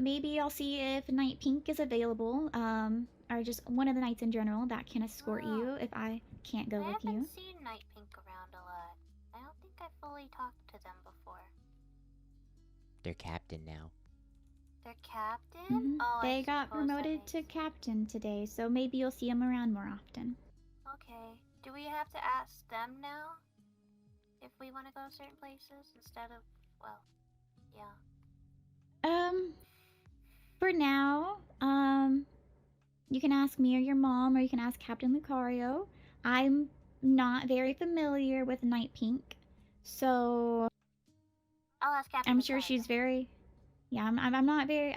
maybe I'll see if Night Pink is available, or just one of the knights in general that can escort you if I can't go with you. I haven't seen Night Pink around a lot. I don't think I fully talked to them before. They're captain now. They're captain? Oh, They got promoted to captain today, so maybe you'll see them around more often. Okay. Do we have to ask them now? If we want to go certain places instead of, well, yeah. For now, you can ask me or your mom, or you can ask Captain Lucario. I'm not very familiar with Night Pink, so I'll ask Captain I'm sure she's very, I'm not very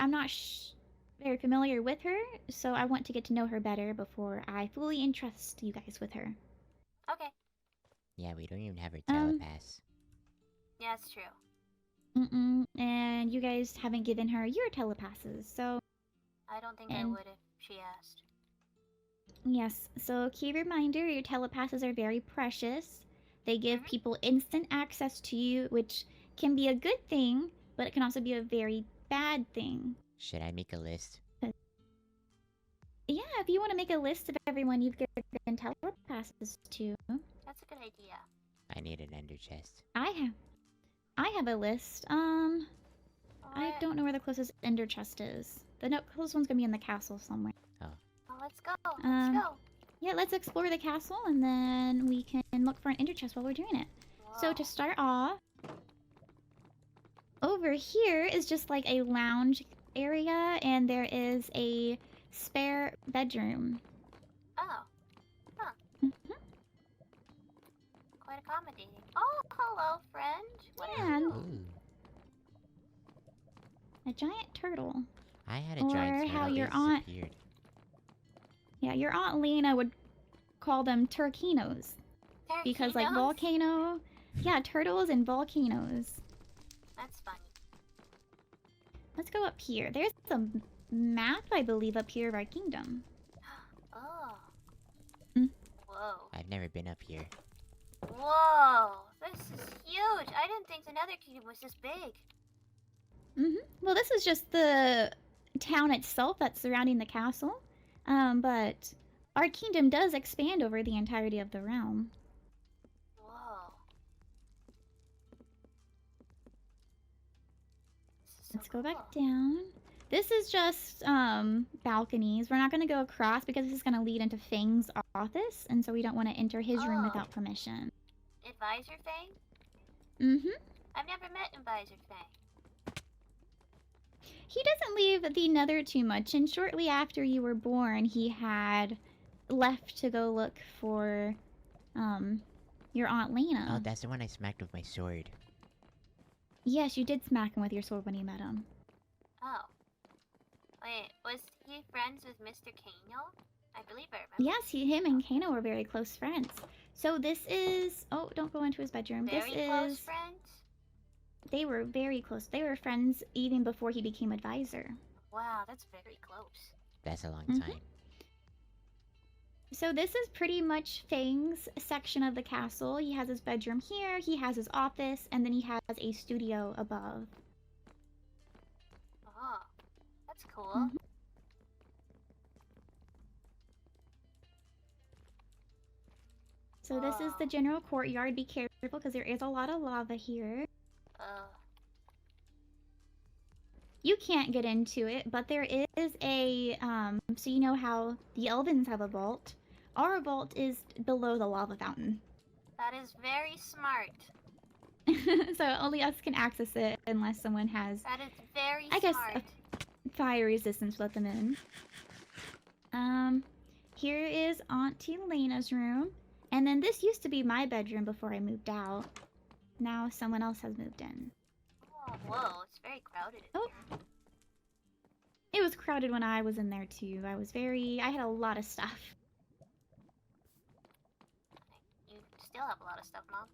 familiar with her, so I want to get to know her better before I fully entrust you guys with her. Okay. Yeah, we don't even have her telepass. Yeah, it's true. And you guys haven't given her your telepasses, so... I don't think I would if she asked. Yes, so key reminder, your telepasses are very precious. They give people instant access to you, which can be a good thing, but it can also be a very bad thing. Should I make a list? Yeah, if you want to make a list of everyone you've given telepasses to. That's a good idea. I need an ender chest. I have a list. I don't know where the closest ender chest is. The closest one's gonna be in the castle somewhere. Oh, let's go. Let's go. Yeah, let's explore the castle, and then we can look for an ender chest while we're doing it. So to start off, over here is just like a lounge area, and there is a spare bedroom. Oh. Huh. Quite accommodating. Oh, hello, friend. What are you? A giant turtle. I had a giant turtle. How your They aunt... disappeared. Yeah, your Aunt Lena would call them turkinos. Because, like, volcano... Yeah, turtles and volcanoes. That's funny. Let's go up here. There's a map, I believe, up here of our kingdom. Oh. Whoa. I've never been up here. Whoa. This is huge. I didn't think the Nether Kingdom was this big. Well, this is just the town itself that's surrounding the castle. But our kingdom does expand over the entirety of the realm. Whoa. Let's go back down. This is just balconies. We're not going to go across because this is going to lead into Fang's office, and so we don't want to enter his room without permission. Advisor Fang? I've never met Advisor Fang. He doesn't leave the Nether too much, and shortly after you were born, he had left to go look for your Aunt Lena. Oh, that's the one I smacked with my sword. Yes, you did smack him with your sword when you met him. Oh. Wait, was he friends with Mr. Kano? I believe I remember. Yes, him and Kano were very close friends. So this is... Oh, don't go into his bedroom. Very this close is... friends? They were very close. They were friends even before he became advisor. Wow, that's very close. That's a long Mhm. time. So this is pretty much Fang's section of the castle. He has his bedroom here, he has his office, and then he has a studio above. Oh, that's cool. Mhm. So this is the general courtyard. Be careful because there is a lot of lava here. You can't get into it, but there is a, so you know how the Elvins have a vault. Our vault is below the lava fountain. That is very smart. So only us can access it unless someone has, That is very I guess, smart. fire resistance to let them in. Here is Auntie Lena's room. And then this used to be my bedroom before I moved out. Now someone else has moved in. Oh, whoa, it's very crowded in here. It was crowded when I was in there too. I had a lot of stuff. You still have a lot of stuff, Mom.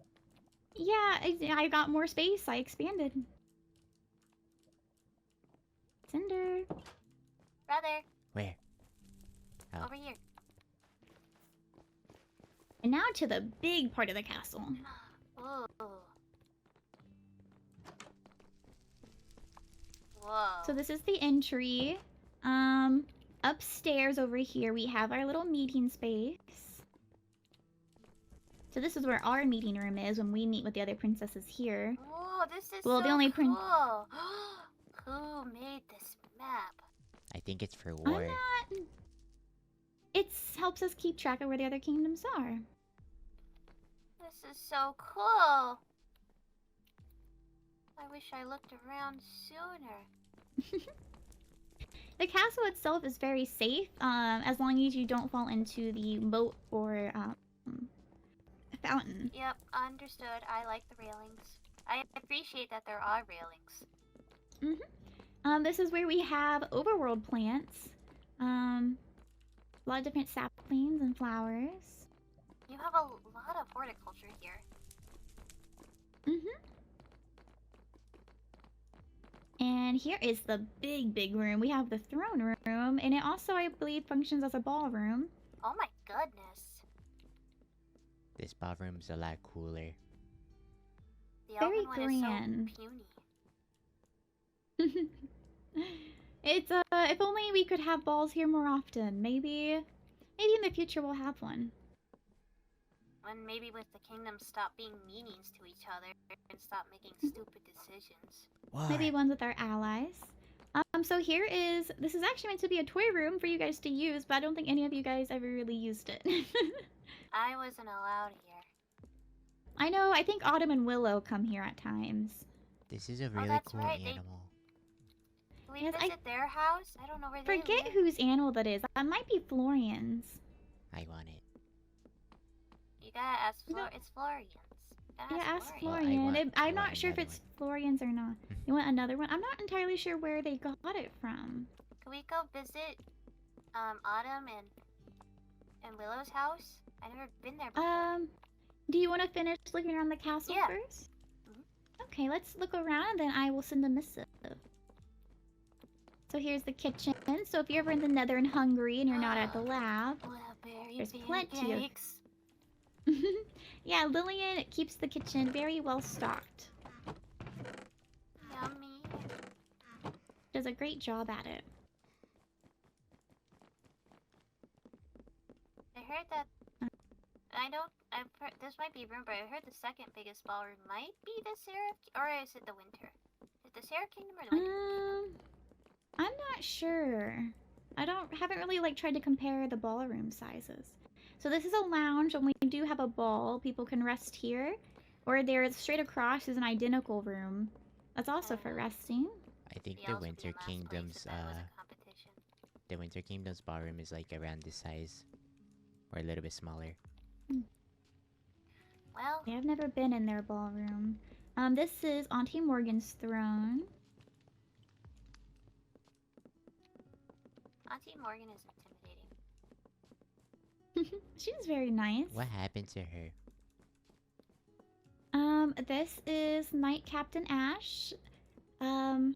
Yeah, I got more space. I expanded. Cinder. Brother. Where? Oh. Over here. And now to the big part of the castle. Ooh. Whoa. So this is the entry. Upstairs over here we have our little meeting space. So this is where our meeting room is when we meet with the other princesses here. Oh, this is Well, so the only cool. Who made this map? I think it's for war. It helps us keep track of where the other kingdoms are. This is so cool. I wish I looked around sooner. The castle itself is very safe, as long as you don't fall into the moat or fountain. Yep, understood. I like the railings. I appreciate that there are railings. This is where we have overworld plants. A lot of different saplings and flowers. You have a lot of horticulture here. And here is the big room. We have the throne room, and it also, I believe, functions as a ballroom. Oh my goodness. This ballroom's a lot cooler. The Very Elven one grand. is so puny. It's if only we could have balls here more often. Maybe in the future we'll have one. When maybe with the kingdom stop being meanings to each other and stop making stupid decisions. Maybe ones with our allies. So this is actually meant to be a toy room for you guys to use, but I don't think any of you guys ever really used it. I wasn't allowed here. I know, I think Autumn and Willow come here at times. This is a really that's cool right, animal. Can we Yes, visit their house? I don't know where they Forget live. whose animal that is. That might be Florian's. I want it. You gotta ask it's Florian's. Yeah, ask Florian. Florian. I'm not sure if it's Florian's or not. You want another one? I'm not entirely sure where they got it from. Can we go visit Autumn and Willow's house? I've never been there before. Do you want to finish looking around the castle first? Okay, let's look around and then I will send a missive. So here's the kitchen. So if you're ever in the Nether and hungry and you're not at the lab, there's plenty of... Yeah, Lilian keeps the kitchen very well stocked. Yummy. Does a great job at it. I heard that. This might be rumor, but I heard the second biggest ballroom might be the Seraph, or is it the Winter? Is it the Seraph Kingdom or the Winter? I'm not sure. Haven't really tried to compare the ballroom sizes. So this is a lounge, and we do have a ball. People can rest here. Or there, straight across, is an identical room. That's also for resting. I think the Winter Kingdom's ballroom is like around this size, or a little bit smaller. Well, yeah, I've never been in their ballroom. This is Auntie Morgan's throne. Auntie Morgan is intimidating. She's very nice. What happened to her? This is Knight Captain Ash. 5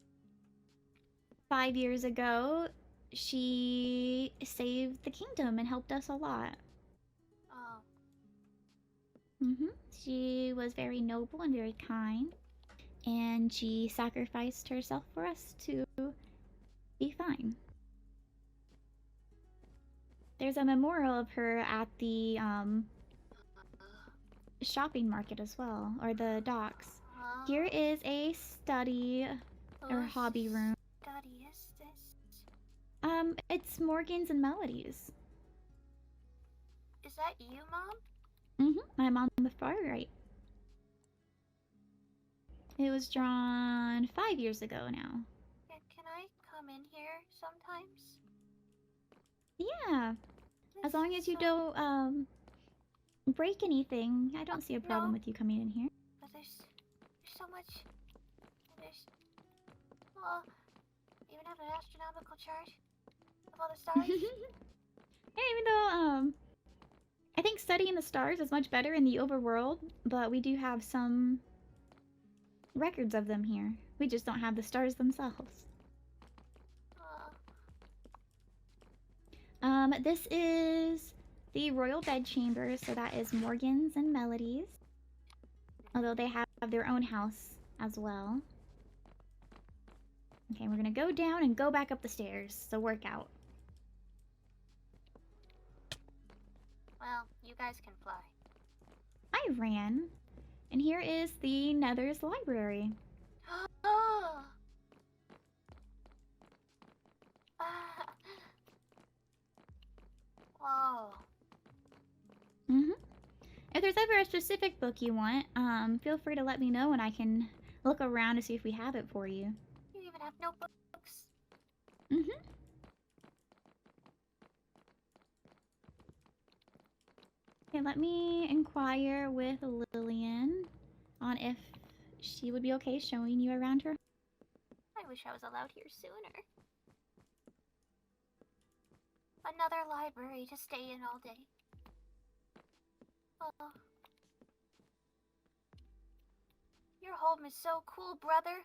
years ago, she saved the kingdom and helped us a lot. Oh. She was very noble and very kind, and she sacrificed herself for us to be fine. There's a memorial of her at the shopping market as well, or the docks. Here is a study or hobby room. Study is this? It's Morgan's and Melody's. Is that you, Mom? I'm on the far right. It was drawn 5 years ago now. Can I come in here sometimes? Yeah, as long as you don't break anything, I don't see a problem with you coming in here. But there's so much. There's even have an astronomical chart of all the stars. Yeah, even though I think studying the stars is much better in the overworld, but we do have some records of them here. We just don't have the stars themselves. This is the royal bedchamber, so that is Morgan's and Melody's. Although they have their own house as well. Okay, we're gonna go down and go back up the stairs, so work out. Well, you guys can fly. I ran. And here is the Nether's library. Whoa. If there's ever a specific book you want, feel free to let me know and I can look around to see if we have it for you. You even have notebooks. Okay, let me inquire with Lilian on if she would be okay showing you around her. I wish I was allowed here sooner. Another library to stay in all day. Oh. Your home is so cool, brother.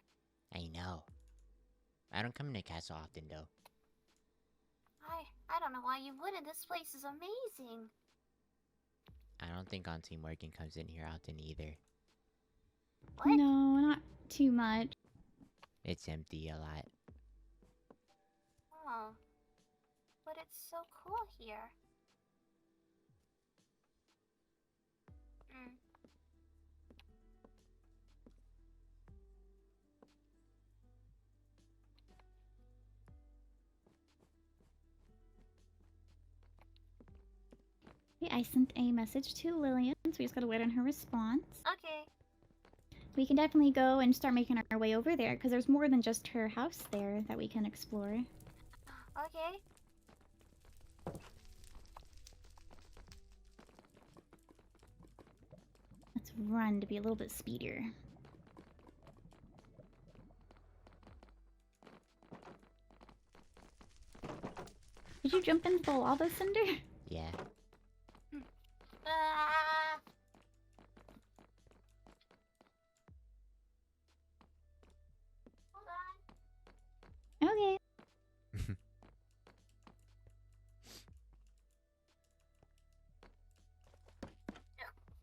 I know. I don't come in the castle often, though. I don't know why you wouldn't. This place is amazing. I don't think Auntie Morgan comes in here often either. What? No, not too much. It's empty a lot. Oh. But it's so cool here. Okay, I sent a message to Lilian, so we just gotta wait on her response. Okay. We can definitely go and start making our way over there, because there's more than just her house there that we can explore. Okay. Let's run to be a little bit speedier. Did you jump into the lava, Cinder? Yeah. Hold on. Okay.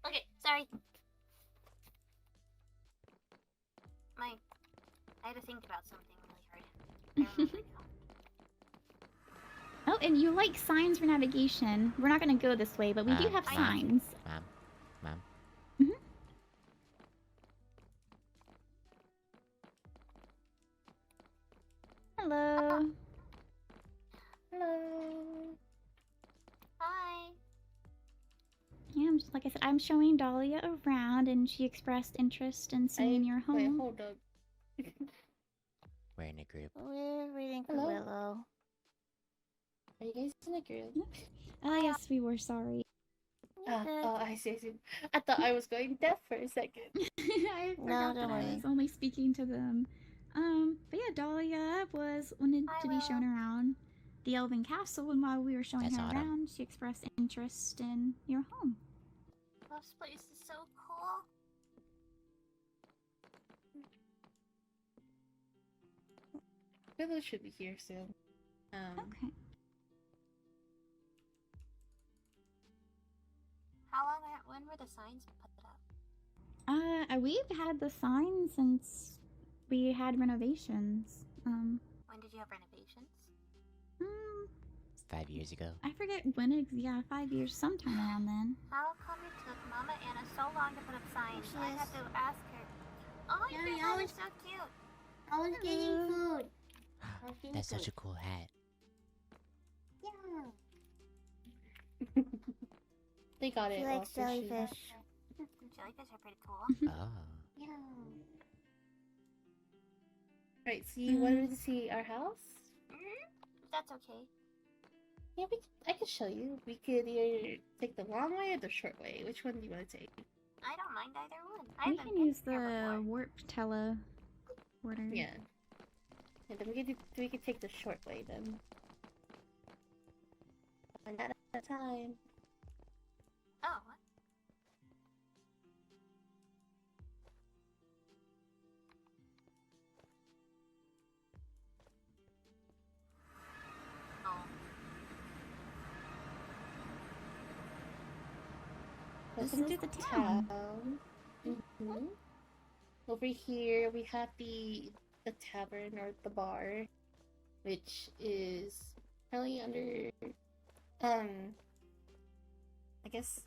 Okay, sorry. I had to think about something really hard. I remember now. Oh, and you like signs for navigation. We're not gonna go this way, but we do have signs. Mom. Hello. Hello. Hi. Yeah, like I said, I'm showing Dahlia around, and she expressed interest in seeing your home. Wait, hold up. We're in a group. We're reading for Hello? Willow. Are you guys in a group? Oh, yes, we were sorry. Oh, I see. I thought I was going deaf for a second. I forgot that I was only speaking to them. But yeah, Dahlia wanted to be shown around. the Elven Castle, and while we were showing That's her autumn. around, she expressed interest in your home. This place is so cool. Village should be here soon. Okay. When were the signs put up? We've had the sign since we had renovations. When did you have renovations? 5 years ago. I forget when yeah, 5 years, sometime around then. How come it took Mama Anna so long to put up signs? I had to ask her. Oh, Yeah, your you hat always- is so cute. I was getting food. I was getting That's such a food. cool hat. Yeah. They got it. She likes off the sheet. jellyfish. Jellyfish are pretty cool. Oh. Yeah. Right, so you wanted to see our house? That's okay. Yeah, I can show you. We could either take the long way or the short way. Which one do you want to take? I don't mind either one. We can use the warp teleporter. Yeah. And then we could take the short way then. One at a time. Oh, what? This Welcome is to the town. Mhm. Over here we have the tavern or the bar, which is currently under I guess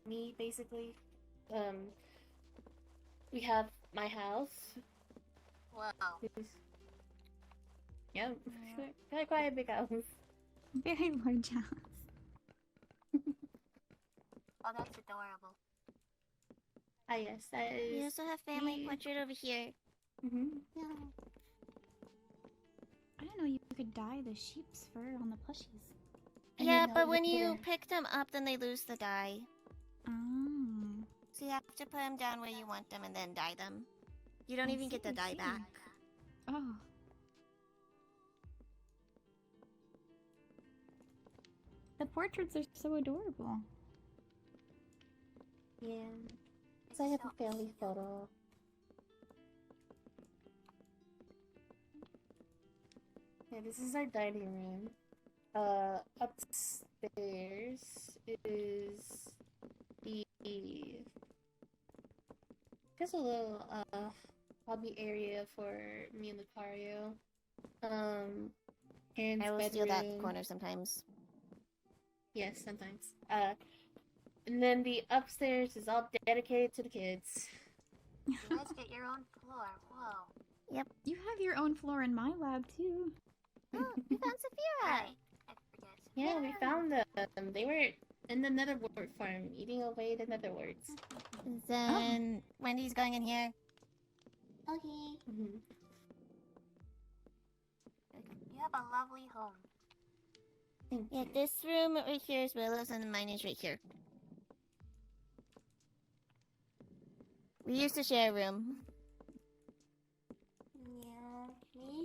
me basically. We have my house. Wow. Yeah, quite a big house. Very large house. Oh, that's adorable. Ah, yes, that is. We also have family me. portrait over here. Yeah. I didn't know you could dye the sheep's fur on the plushies. Yeah, but when you pick them up, then they lose the dye. Oh. So you have to put them down where you want them and then dye them. You don't even get the dye back. Oh. The portraits are so adorable. Yeah. So I have a family photo. Yeah, this is our dining room. Upstairs is the just a little hobby area for me and Lucario. And I will steal that bedroom. corner sometimes. Yes, sometimes. And then the upstairs is all dedicated to the kids. You guys get your own floor. Whoa. Yep. You have your own floor in my lab too. Oh, you found Saphira! I forget. Yeah, we found them. They were in the Nether wart farm, eating away the Nether warts. Then Wendy's going in here. Okay. Mm-hmm. You have a lovely home. Yeah, this room right here is Willow's and mine is right here. We used to share a room. Yeah.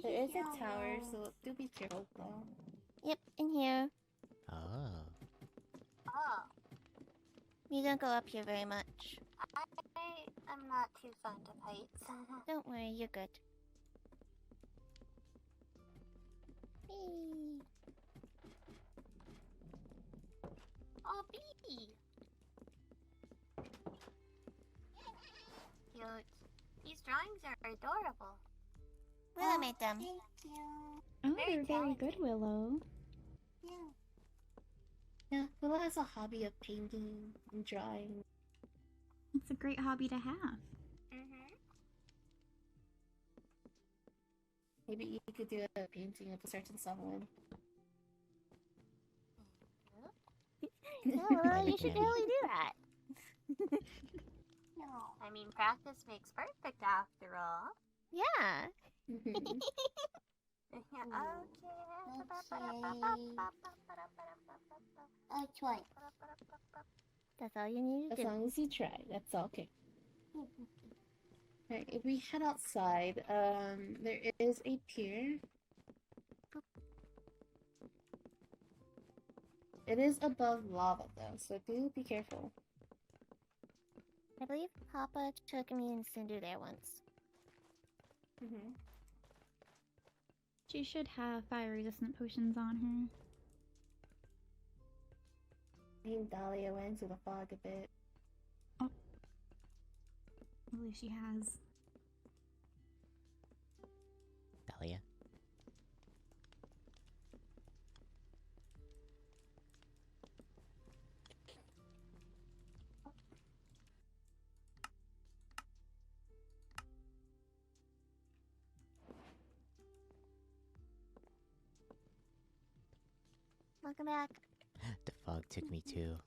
There is a tower, so do be careful though. Yep, in here. Oh. Oh. We don't go up here very much. I'm not too fond of heights. Don't worry, you're good. Whee! Oh, bee! Cute. These drawings are adorable. Willow made them. Thank you. Oh, Very they're very good, Willow. Yeah. Yeah, Willow has a hobby of painting and drawing. It's a great hobby to have. Maybe you could do a painting of a certain someone. Oh, you should really do that. No. I mean, practice makes perfect after all. Yeah. I'll try. That's all you need to As do. long as you try, that's okay. Right, if we head outside, there is a pier. It is above lava though, so do be careful. I believe Papa took me and Cinder there once. Mm-hmm. She should have fire-resistant potions on her. I think Dahlia went into the fog a bit. Oh. I believe she has. Dahlia? Welcome back. The fog took me too.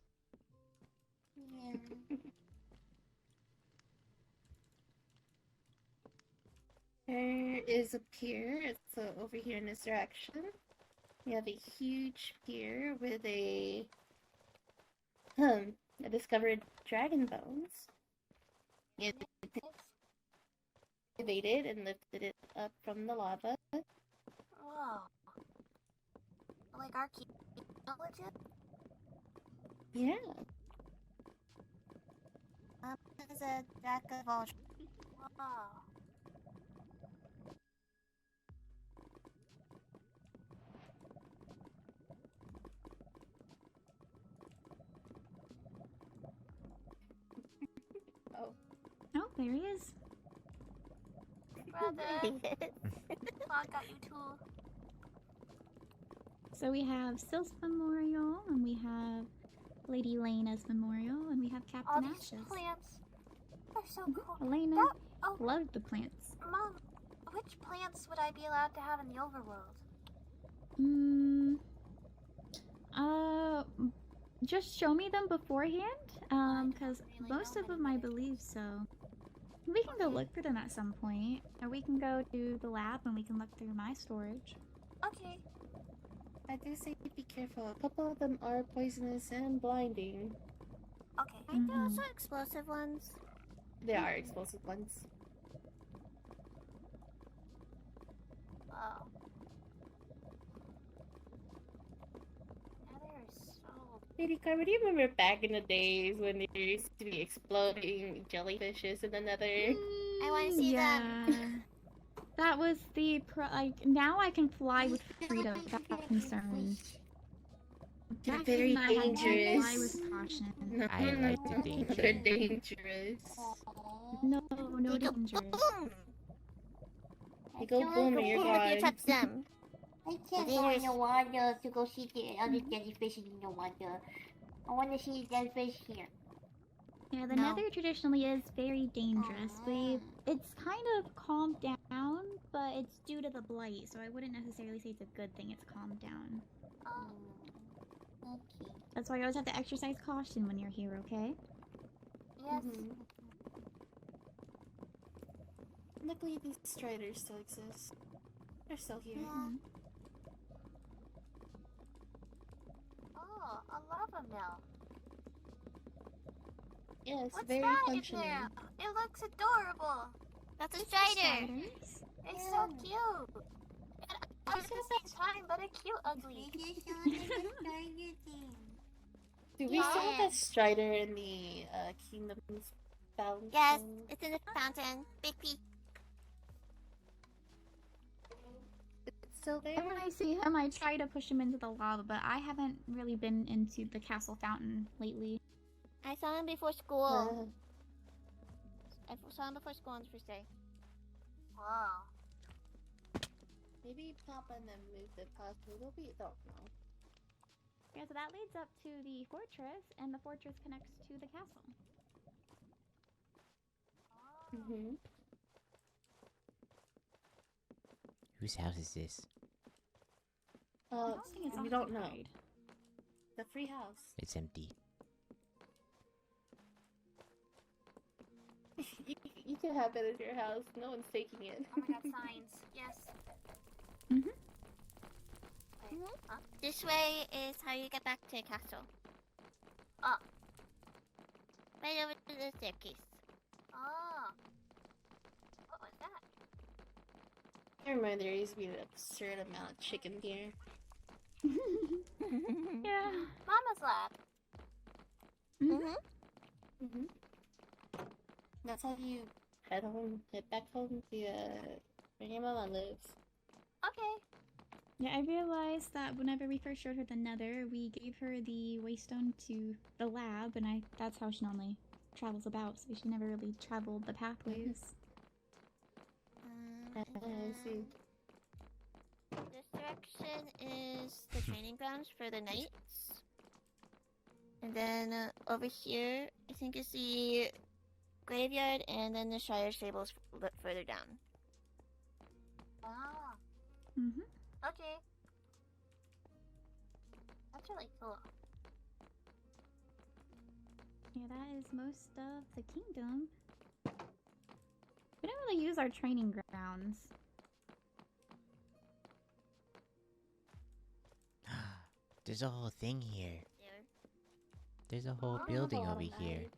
Yeah. There is a pier, so over here in this direction. We have a huge pier with a I discovered dragon bones. It activated and lifted it up from the lava. Whoa. Like archaeology? Yeah. There's a jack of all. Wow. Oh, there he is. Brother. I got you too. So we have Sylph's Memorial, and we have Lady Lena's Memorial, and we have All Captain these Ashes. plants. They're so cool. Elena Oh. loved the plants. Mom, which plants would I be allowed to have in the overworld? Just show me them beforehand, because most of them I believe so. We can go look for them at some point, or we can go to the lab and we can look through my storage. Okay. I do say be careful. A couple of them are poisonous and blinding. Okay. Aren't there also explosive ones? There are explosive ones. Oh. Nether is so... Lady Carver, do you remember back in the days when there used to be exploding jellyfishes in the Nether? I want to see them. That was the now I can fly with freedom without concern. They're Back very then I had to dangerous. fly with caution. I like the danger. They're dangerous. No dangerous. You go boom and you're gone. You touch them. I can't go in the water to go see the other jellyfish in the water. I want to see jellyfish here. Yeah, the Nether traditionally is very dangerous. It's kind of calmed down, but it's due to the blight, so I wouldn't necessarily say it's a good thing it's calmed down. Okay. That's why you always have to exercise caution when you're here, okay? Yes. Luckily, these striders still exist. They're still here. Oh, a lava mill. Yeah, it's What's very that functional. in there? It looks adorable. That's a strider. It's so cute. And at the same time, but a cute ugly. Do we still have that strider in the Kingdom's fountain? Yes, it's in the fountain. Big peak. It's still there? And when I see him, I try to push him into the lava, but I haven't really been into the castle fountain lately. I saw him before school. I saw him before school on his first day. Wow. Maybe Papa and them moved it possibly. We don't know. Yeah, so that leads up to the fortress, and the fortress connects to the castle. Whose house is this? I don't think it's we don't know. occupied. The free house. It's empty. You can have it at your house. No one's taking it. Oh my god, signs. Yes. This way is how you get back to the castle. Oh. Right over to the staircase. Oh. What was that? Never mind, there used to be an absurd amount of chicken here. Yeah. Mama's lab. Mm-hmm. That's how you head back home to where your mama lives. Okay. Yeah, I realized that whenever we first showed her the Nether, we gave her the waystone to the lab, and that's how she normally travels about, so she never really traveled the pathways. I see. This direction is the training grounds for the knights. And then over here, I think is the graveyard, and then the Shire stables further down. Ah. Mm-hmm. Okay. That's really cool. Yeah, that is most of the kingdom. We don't really use our training grounds. There's a whole thing here. There's a whole building over here.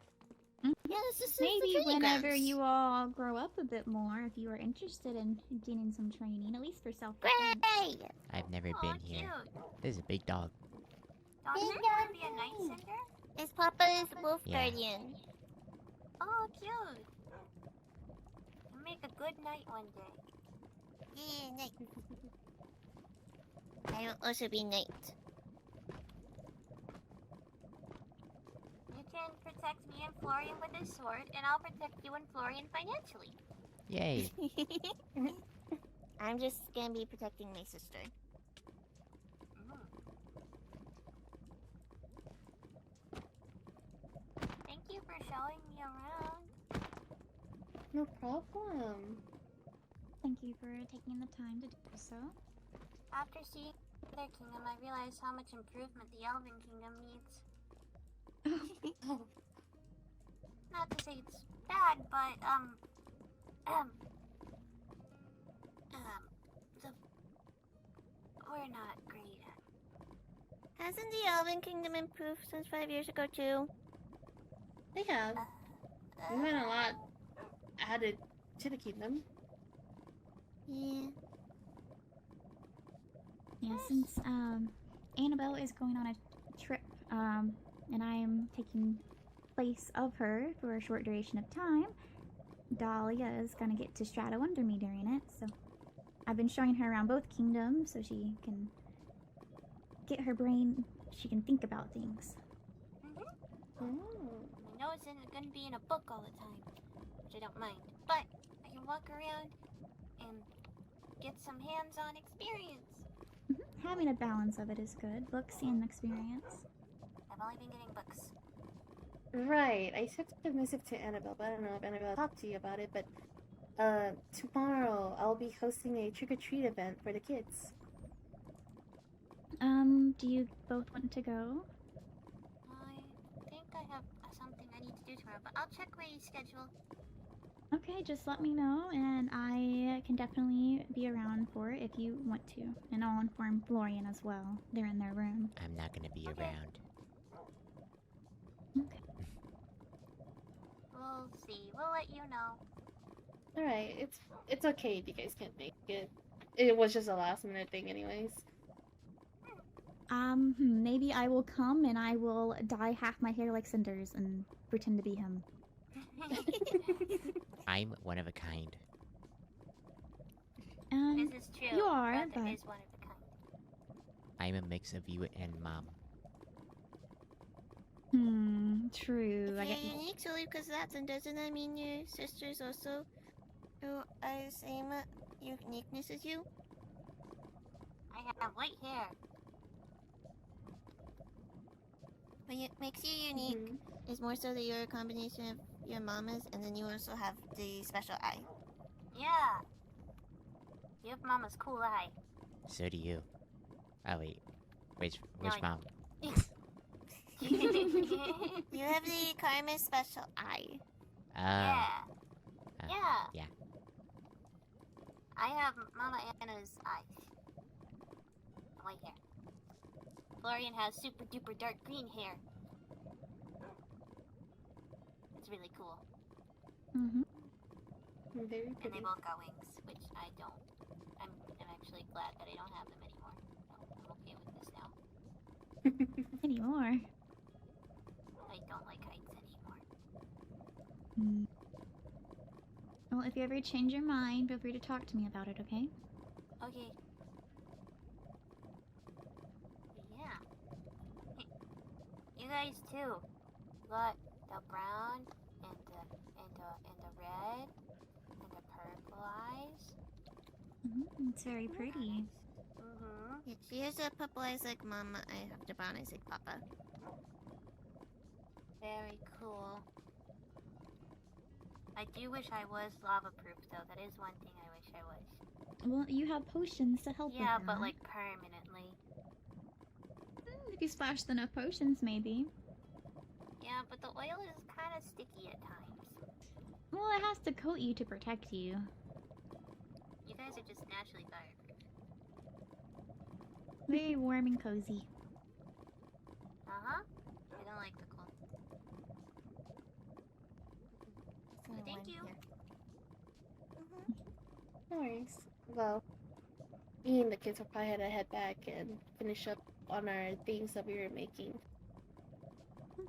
Yeah, this is Maybe the training whenever grounds. you all grow up a bit more, if you are interested in getting some training, at least for self-defense. Great! I've never been here. This is a big dog. Dog's gonna be a knight, Cinder? His papa's wolf Yeah. guardian. Oh, cute. You'll make a good knight one day. Yeah, knight. I will also be knight. You can protect me and Florian with his sword, and I'll protect you and Florian financially. Yay. I'm just gonna be protecting my sister. Thank you for showing me around. No problem. Thank you for taking the time to do so. After seeing their kingdom, I realized how much improvement the Elven Kingdom needs. Not to say it's bad, but we're not great at. Hasn't the Elven Kingdom improved since 5 years ago too? They have. There's been a lot added to the kingdom. Yeah. Yeah, since Annabelle is going on a trip, and I am taking place of her for a short duration of time, Dahlia is gonna get to straddle under me during it, so I've been showing her around both kingdoms so she can get her brain, she can think about things. I know it's gonna be in a book all the time, which I don't mind, but I can walk around and get some hands-on experience. Having a balance of it is good, books and experience. I've only been getting books. Right. I sent a message to Annabelle, but I don't know if Annabelle talked to you about it, but tomorrow I'll be hosting a trick-or-treat event for the kids. Do you both want to go? I think I have something I need to do tomorrow, but I'll check my schedule. Okay, just let me know, and I can definitely be around for it if you want to. And I'll inform Florian as well. They're in their room. I'm not gonna be around. We'll see. We'll let you know. Alright, it's okay if you guys can't make it. It was just a last-minute thing anyways. Maybe I will come and I will dye half my hair like Cinder's and pretend to be him. I'm one of a kind. This is true. You are, Brother but... is one of a kind. I'm a mix of you and Mom. True. I If get you're unique solely because of that, then doesn't that mean your sisters also who are the same uniqueness as you? I have white hair. What makes you unique is more so that you're a combination of your mama's, and then you also have the special eye. Yeah. You have mama's cool eye. So do you. Oh wait, which I- mom? You have the Karma special eye. Yeah. Yeah. I have Mama Anna's eye. White hair. Florian has super duper dark green hair. It's really cool. Very pretty. And they both got wings, which I don't. I'm actually glad that I don't have them anymore. So I'm okay with this now. Anymore. I don't like heights anymore. Hmm. Well, if you ever change your mind, feel free to talk to me about it, okay? Okay. Yeah. You guys too. Got the brown and the red and the purple eyes. It's very pretty. Yeah, she has a purple eyes like Mama. I have the brown eyes like Papa. Very cool. I do wish I was lava proof though. That is one thing I wish I was. Well, you have potions to help Yeah, with that. but like permanently. If you splashed enough potions, maybe. Yeah, but the oil is kind of sticky at times. Well, it has to coat you to protect you. You guys are just naturally fireproof. Very warm and cozy. Uh-huh. I don't like the cold. So thank you. No worries. Well, me and the kids will probably have to head back and finish up on our things that we were making.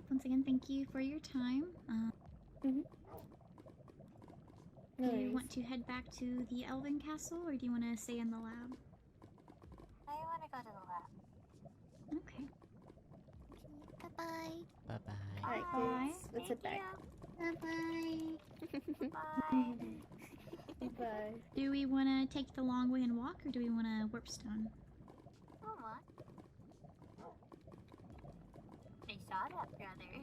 Once again, thank you for your time. No Do you worries. want to head back to the Elven Castle, or do you want to stay in the lab? I want to go to the lab. Okay. Bye-bye. Bye-bye. Alright, Bye. kids. Let's head back. Bye-bye. Bye. Bye. Do we want to take the long way and walk, or do we want to warp stone? Oh, what? I saw that, brother.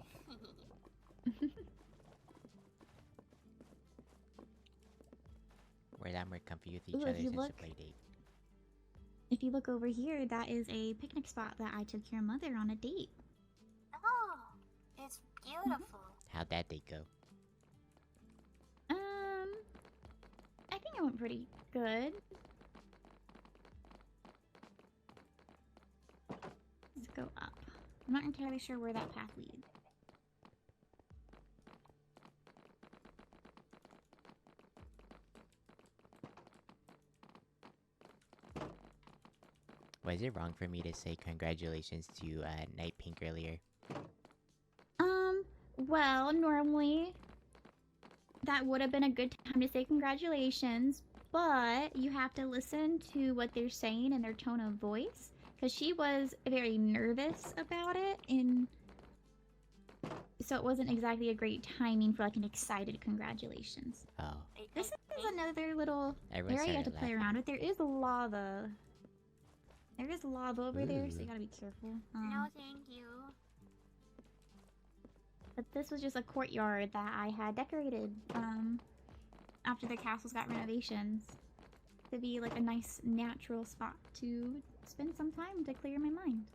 We're a lot more comfy with each Ooh, other if you since the look- play date. If you look over here, that is a picnic spot that I took your mother on a date. Oh, it's beautiful. How'd that date go? I think it went pretty good. Let's go up. I'm not entirely sure where that path leads. Was it wrong for me to say congratulations to Night Pink earlier? Well, normally that would have been a good time to say congratulations, but you have to listen to what they're saying and their tone of voice, because she was very nervous about it, and so it wasn't exactly a great timing for like an excited congratulations. Oh. This is another little Everyone area to started play laughing. around with. There is lava. There is lava over there, so Ooh. you gotta be careful. No, thank you. But this was just a courtyard that I had decorated after the castles got renovations to be like a nice natural spot to spend some time to clear my mind.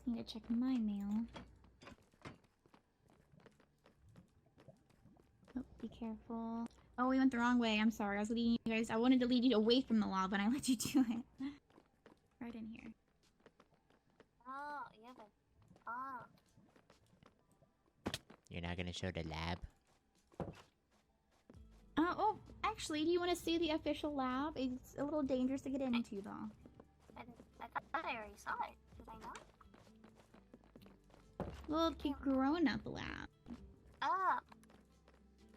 Need to check my mail. Oh, be careful. Oh, we went the wrong way. I'm sorry. I was leading you guys. I wanted to lead you away from the lava, and I let you do it. Right in here. Oh, yeah, but... Oh. You're not gonna show the lab? Oh, actually, do you want to see the official lab? It's a little dangerous to get into, though. I thought I already saw it. Did I not? Well, the grown-up lab. Oh.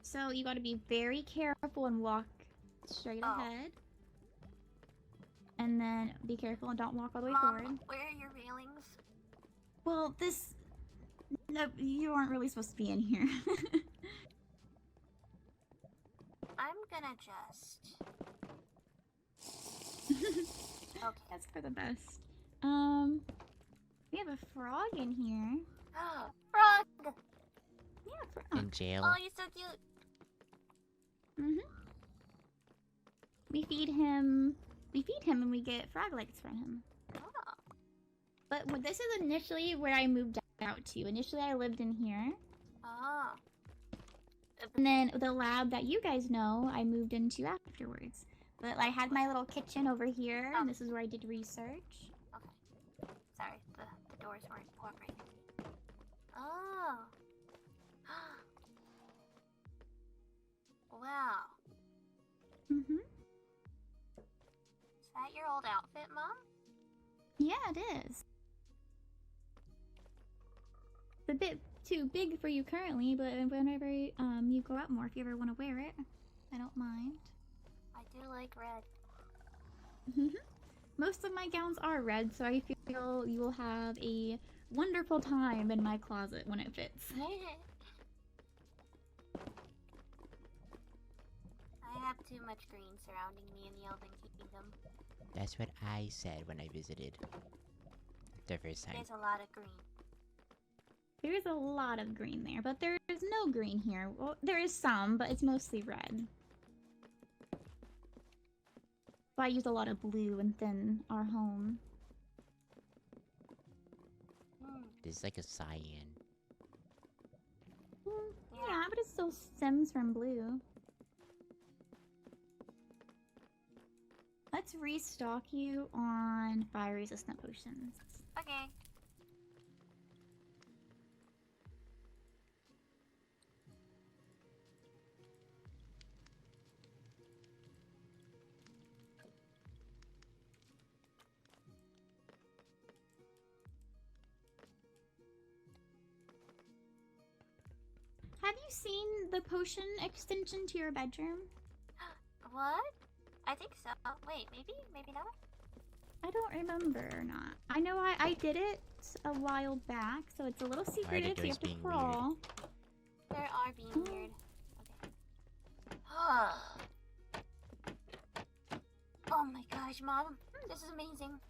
So you got to be very careful and walk straight ahead. And then be careful and don't walk all the way forward. Mom, where are your railings? Well, this... No, you aren't really supposed to be in here. I'm gonna just... Okay. That's for the best. We have a frog in here. Oh, frog! Yeah, frog. In jail? Oh, you're so cute. We feed him and we get frog legs from him. Oh. But this is initially where I moved out to. Initially I lived in here. Oh. And then the lab that you guys know, I moved into afterwards. But I had my little kitchen over here, and this is where I did research. Okay. Sorry, the doors weren't cooperating. Oh. Wow. Mm-hmm. Is that your old outfit, Mom? Yeah, it is. It's a bit too big for you currently, but whenever you go out more, if you ever want to wear it, I don't mind. I do like red. Mm-hmm. Most of my gowns are red, so I feel you will have a wonderful time in my closet when it fits. I have too much green surrounding me in the Elven Kingdom. That's what I said when I visited the first time. There's a lot of green. There's a lot of green there, but there is no green here. Well, there is some, but it's mostly red. So I use a lot of blue within our home. This is like a cyan. Yeah, but it still stems from blue. Let's restock you on fire resistant potions. Okay. Have you seen the potion extension to your bedroom? What? I think so. Wait, maybe not? I don't remember or not. I know I did it a while back, so it's a little secretive, so you have to crawl. There are being weird. Okay. Oh my gosh, Mom. This is amazing.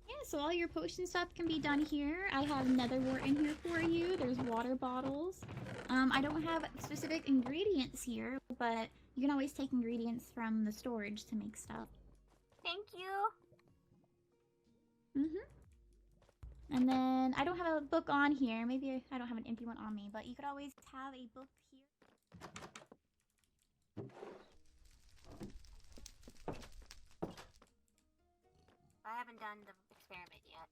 Yeah, so all your potion stuff can be done here. I have nether wart in here for you. There's water bottles. I don't have specific ingredients here, but you can always take ingredients from the storage to make stuff. Thank you. And then I don't have a book on here. Maybe I don't have an empty one on me, but you could always have a book here. I haven't done the experiment yet.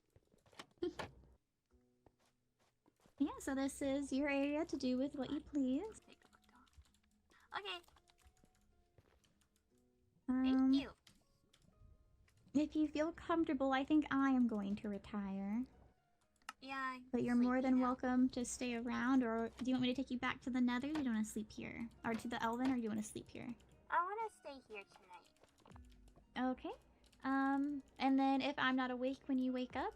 Yeah, so this is your area to do with what you please. Okay. Thank you. If you feel comfortable, I think I am going to retire. Yeah. But you're more than welcome to stay around, or do you want me to take you back to the Nether? You don't want to sleep here, or to the Elven, or do you want to sleep here? I want to stay here tonight. Okay. And then if I'm not awake when you wake up,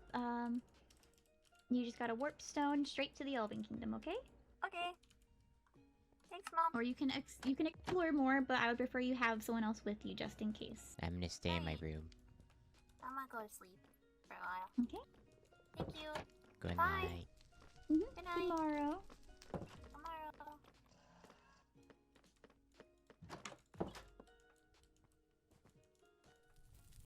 you just got a warp stone straight to the Elven Kingdom, okay? Okay. Thanks, Mom. Or you can explore more, but I would prefer you have someone else with you just in case. I'm gonna stay in my room. I'm gonna go to sleep for a while. Okay. Thank you. Good Bye. night. Good night. Tomorrow.